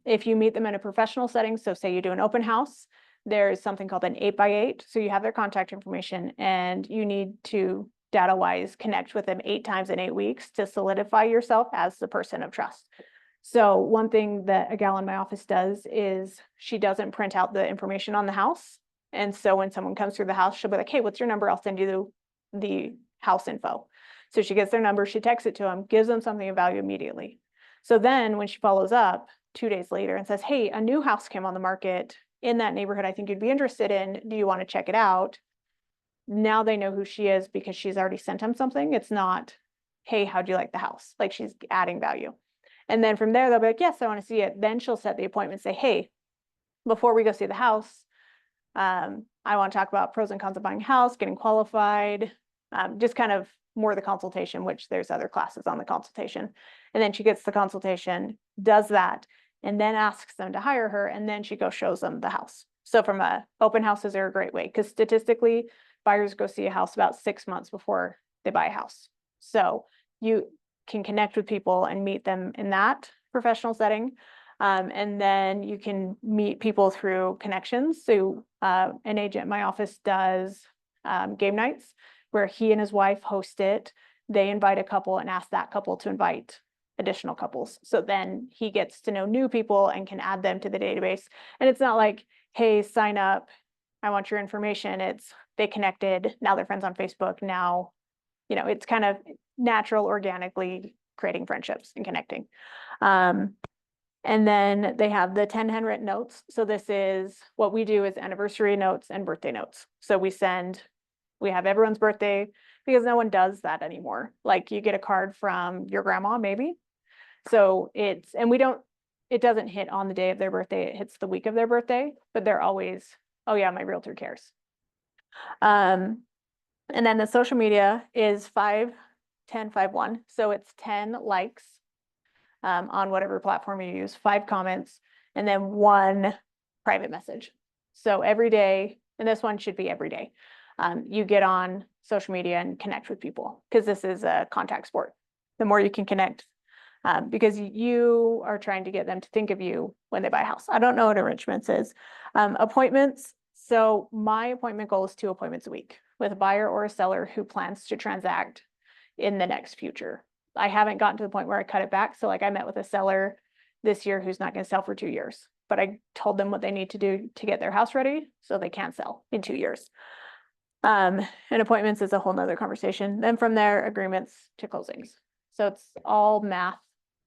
S1: If you meet them in a professional setting, so say you do an open house, there's something called an 8x8. So you have their contact information and you need to data-wise connect with them 8 times in 8 weeks to solidify yourself as the person of trust. So one thing that a gal in my office does is she doesn't print out the information on the house. And so when someone comes through the house, she'll be like, hey, what's your number? I'll send you the house info. So she gets their number, she texts it to them, gives them something of value immediately. So then when she follows up 2 days later and says, hey, a new house came on the market in that neighborhood I think you'd be interested in. Do you want to check it out? Now they know who she is because she's already sent them something. It's not, hey, how'd you like the house? Like she's adding value. And then from there, they'll be like, yes, I want to see it. Then she'll set the appointment, say, hey, before we go see the house, I want to talk about pros and cons of buying a house, getting qualified, just kind of more the consultation, which there's other classes on the consultation. And then she gets the consultation, does that, and then asks them to hire her. And then she goes shows them the house. So from open houses are a great way because statistically, buyers go see a house about 6 months before they buy a house. So you can connect with people and meet them in that professional setting. And then you can meet people through connections. So an agent in my office does game nights where he and his wife host it. They invite a couple and ask that couple to invite additional couples. So then he gets to know new people and can add them to the database. And it's not like, hey, sign up, I want your information. It's they connected, now they're friends on Facebook. Now, it's kind of natural, organically creating friendships and connecting. And then they have the 10 handwritten notes. So this is what we do is anniversary notes and birthday notes. So we have everyone's birthday because no one does that anymore. Like you get a card from your grandma, maybe. So it doesn't hit on the day of their birthday. It hits the week of their birthday, but they're always, oh yeah, my realtor cares. And then the social media is 5, 10, 5, 1. So it's 10 likes on whatever platform you use, 5 comments, and then 1 private message. So every day, and this one should be every day, you get on social media and connect with people because this is a contact sport. The more you can connect, because you are trying to get them to think of you when they buy a house. I don't know what enrichments is. Appointments. So my appointment goal is 2 appointments a week with a buyer or a seller who plans to transact in the next future. I haven't gotten to the point where I cut it back. So like I met with a seller this year who's not going to sell for 2 years, but I told them what they need to do to get their house ready so they can't sell in 2 years. And appointments is a whole nother conversation. Then from there, agreements to closings. So it's all math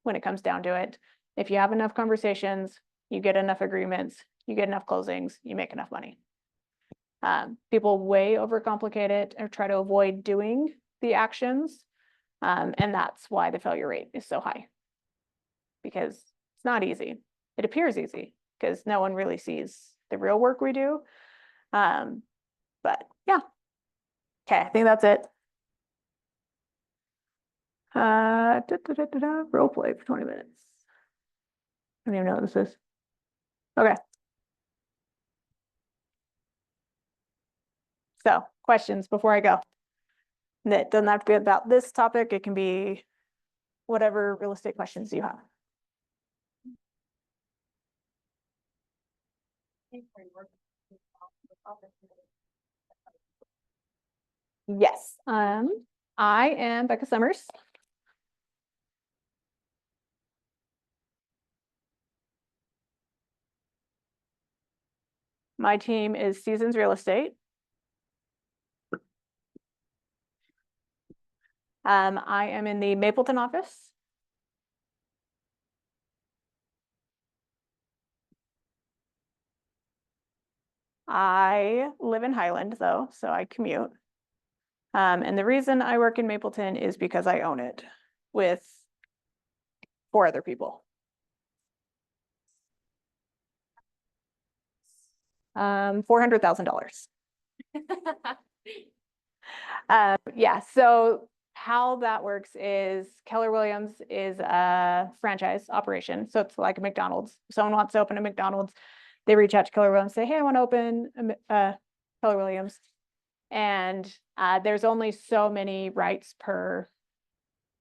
S1: when it comes down to it. If you have enough conversations, you get enough agreements, you get enough closings, you make enough money. People way overcomplicate it or try to avoid doing the actions. And that's why the failure rate is so high. Because it's not easy. It appears easy because no one really sees the real work we do. But yeah. Okay, I think that's it. Role play for 20 minutes. I don't even know what this is. Okay. So questions before I go. And it doesn't have to be about this topic. It can be whatever real estate questions you have. Yes. I am Becca Summers. My team is Seasons Real Estate. I am in the Mapleton office. I live in Highland though, so I commute. And the reason I work in Mapleton is because I own it with 4 other people. $400,000. Yeah, so how that works is Keller Williams is a franchise operation. So it's like a McDonald's. If someone wants to open a McDonald's, they reach out to Keller Williams, say, hey, I want to open a Keller Williams. And there's only so many rights per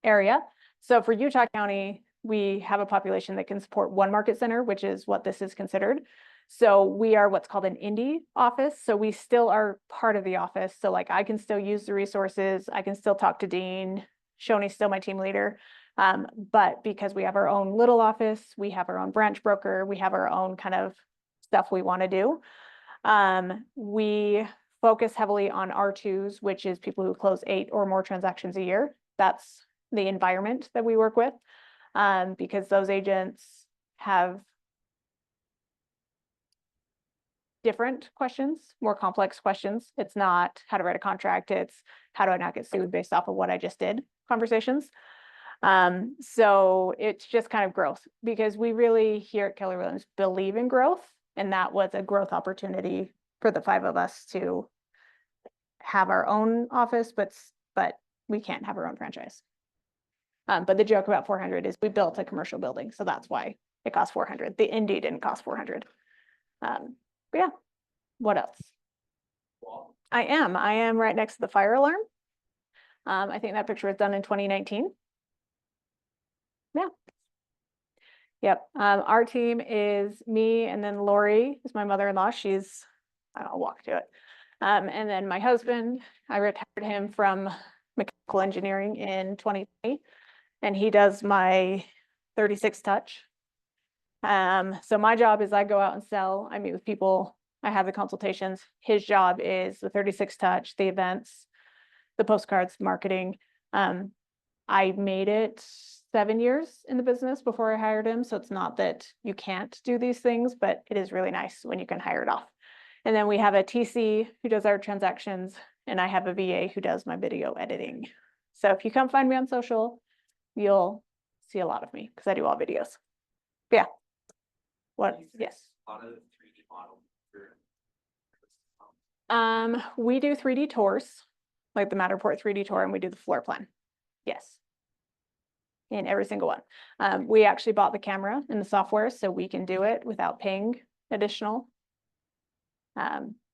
S1: area. So for Utah County, we have a population that can support 1 market center, which is what this is considered. So we are what's called an indie office. So we still are part of the office. So like I can still use the resources. I can still talk to Dean. Shoni's still my team leader. But because we have our own little office, we have our own branch broker, we have our own kind of stuff we want to do. We focus heavily on R2s, which is people who close 8 or more transactions a year. That's the environment that we work with, because those agents have different questions, more complex questions. It's not how to write a contract. It's how do I not get sued based off of what I just did conversations. So it's just kind of growth because we really here at Keller Williams believe in growth. And that was a growth opportunity for the 5 of us to have our own office, but we can't have our own franchise. But the joke about 400 is we built a commercial building. So that's why it cost 400. The Indy didn't cost 400. But yeah, what else?
S5: Wow.
S1: I am right next to the fire alarm. I think that picture was done in 2019. Yeah. Yep. Our team is me and then Lori is my mother-in-law. I'll walk to it. And then my husband, I retired him from mechanical engineering in 2020, and he does my 36 touch. So my job is I go out and sell, I meet with people, I have the consultations. His job is the 36 touch, the events, the postcards, marketing. I made it 7 years in the business before I hired him. So it's not that you can't do these things, but it is really nice when you can hire it off. And then we have a TC who does our transactions, and I have a VA who does my video editing. So if you come find me on social, you'll see a lot of me because I do all videos. Yeah. What? Yes.
S4: A lot of 3D model for.
S1: We do 3D tours, like the Matterport 3D tour, and we do the floor plan. Yes. In every single one. We actually bought the camera and the software so we can do it without paying additional.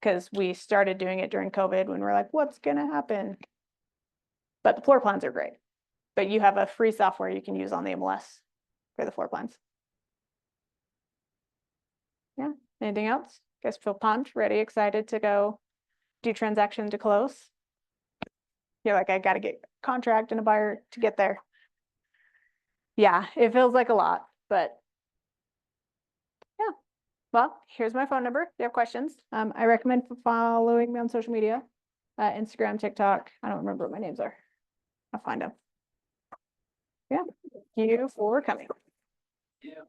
S1: Because we started doing it during COVID when we're like, what's gonna happen? But the floor plans are great. But you have a free software you can use on the MLS for the floor plans. Yeah, anything else? Guys feel pumped, ready, excited to go do transaction to close? You're like, I gotta get a contract and a buyer to get there. Yeah, it feels like a lot, but yeah. Well, here's my phone number. If you have questions, I recommend following me on social media, Instagram, TikTok. I don't remember what my names are. I'll find them. Yeah, thank you for coming.
S4: Yeah.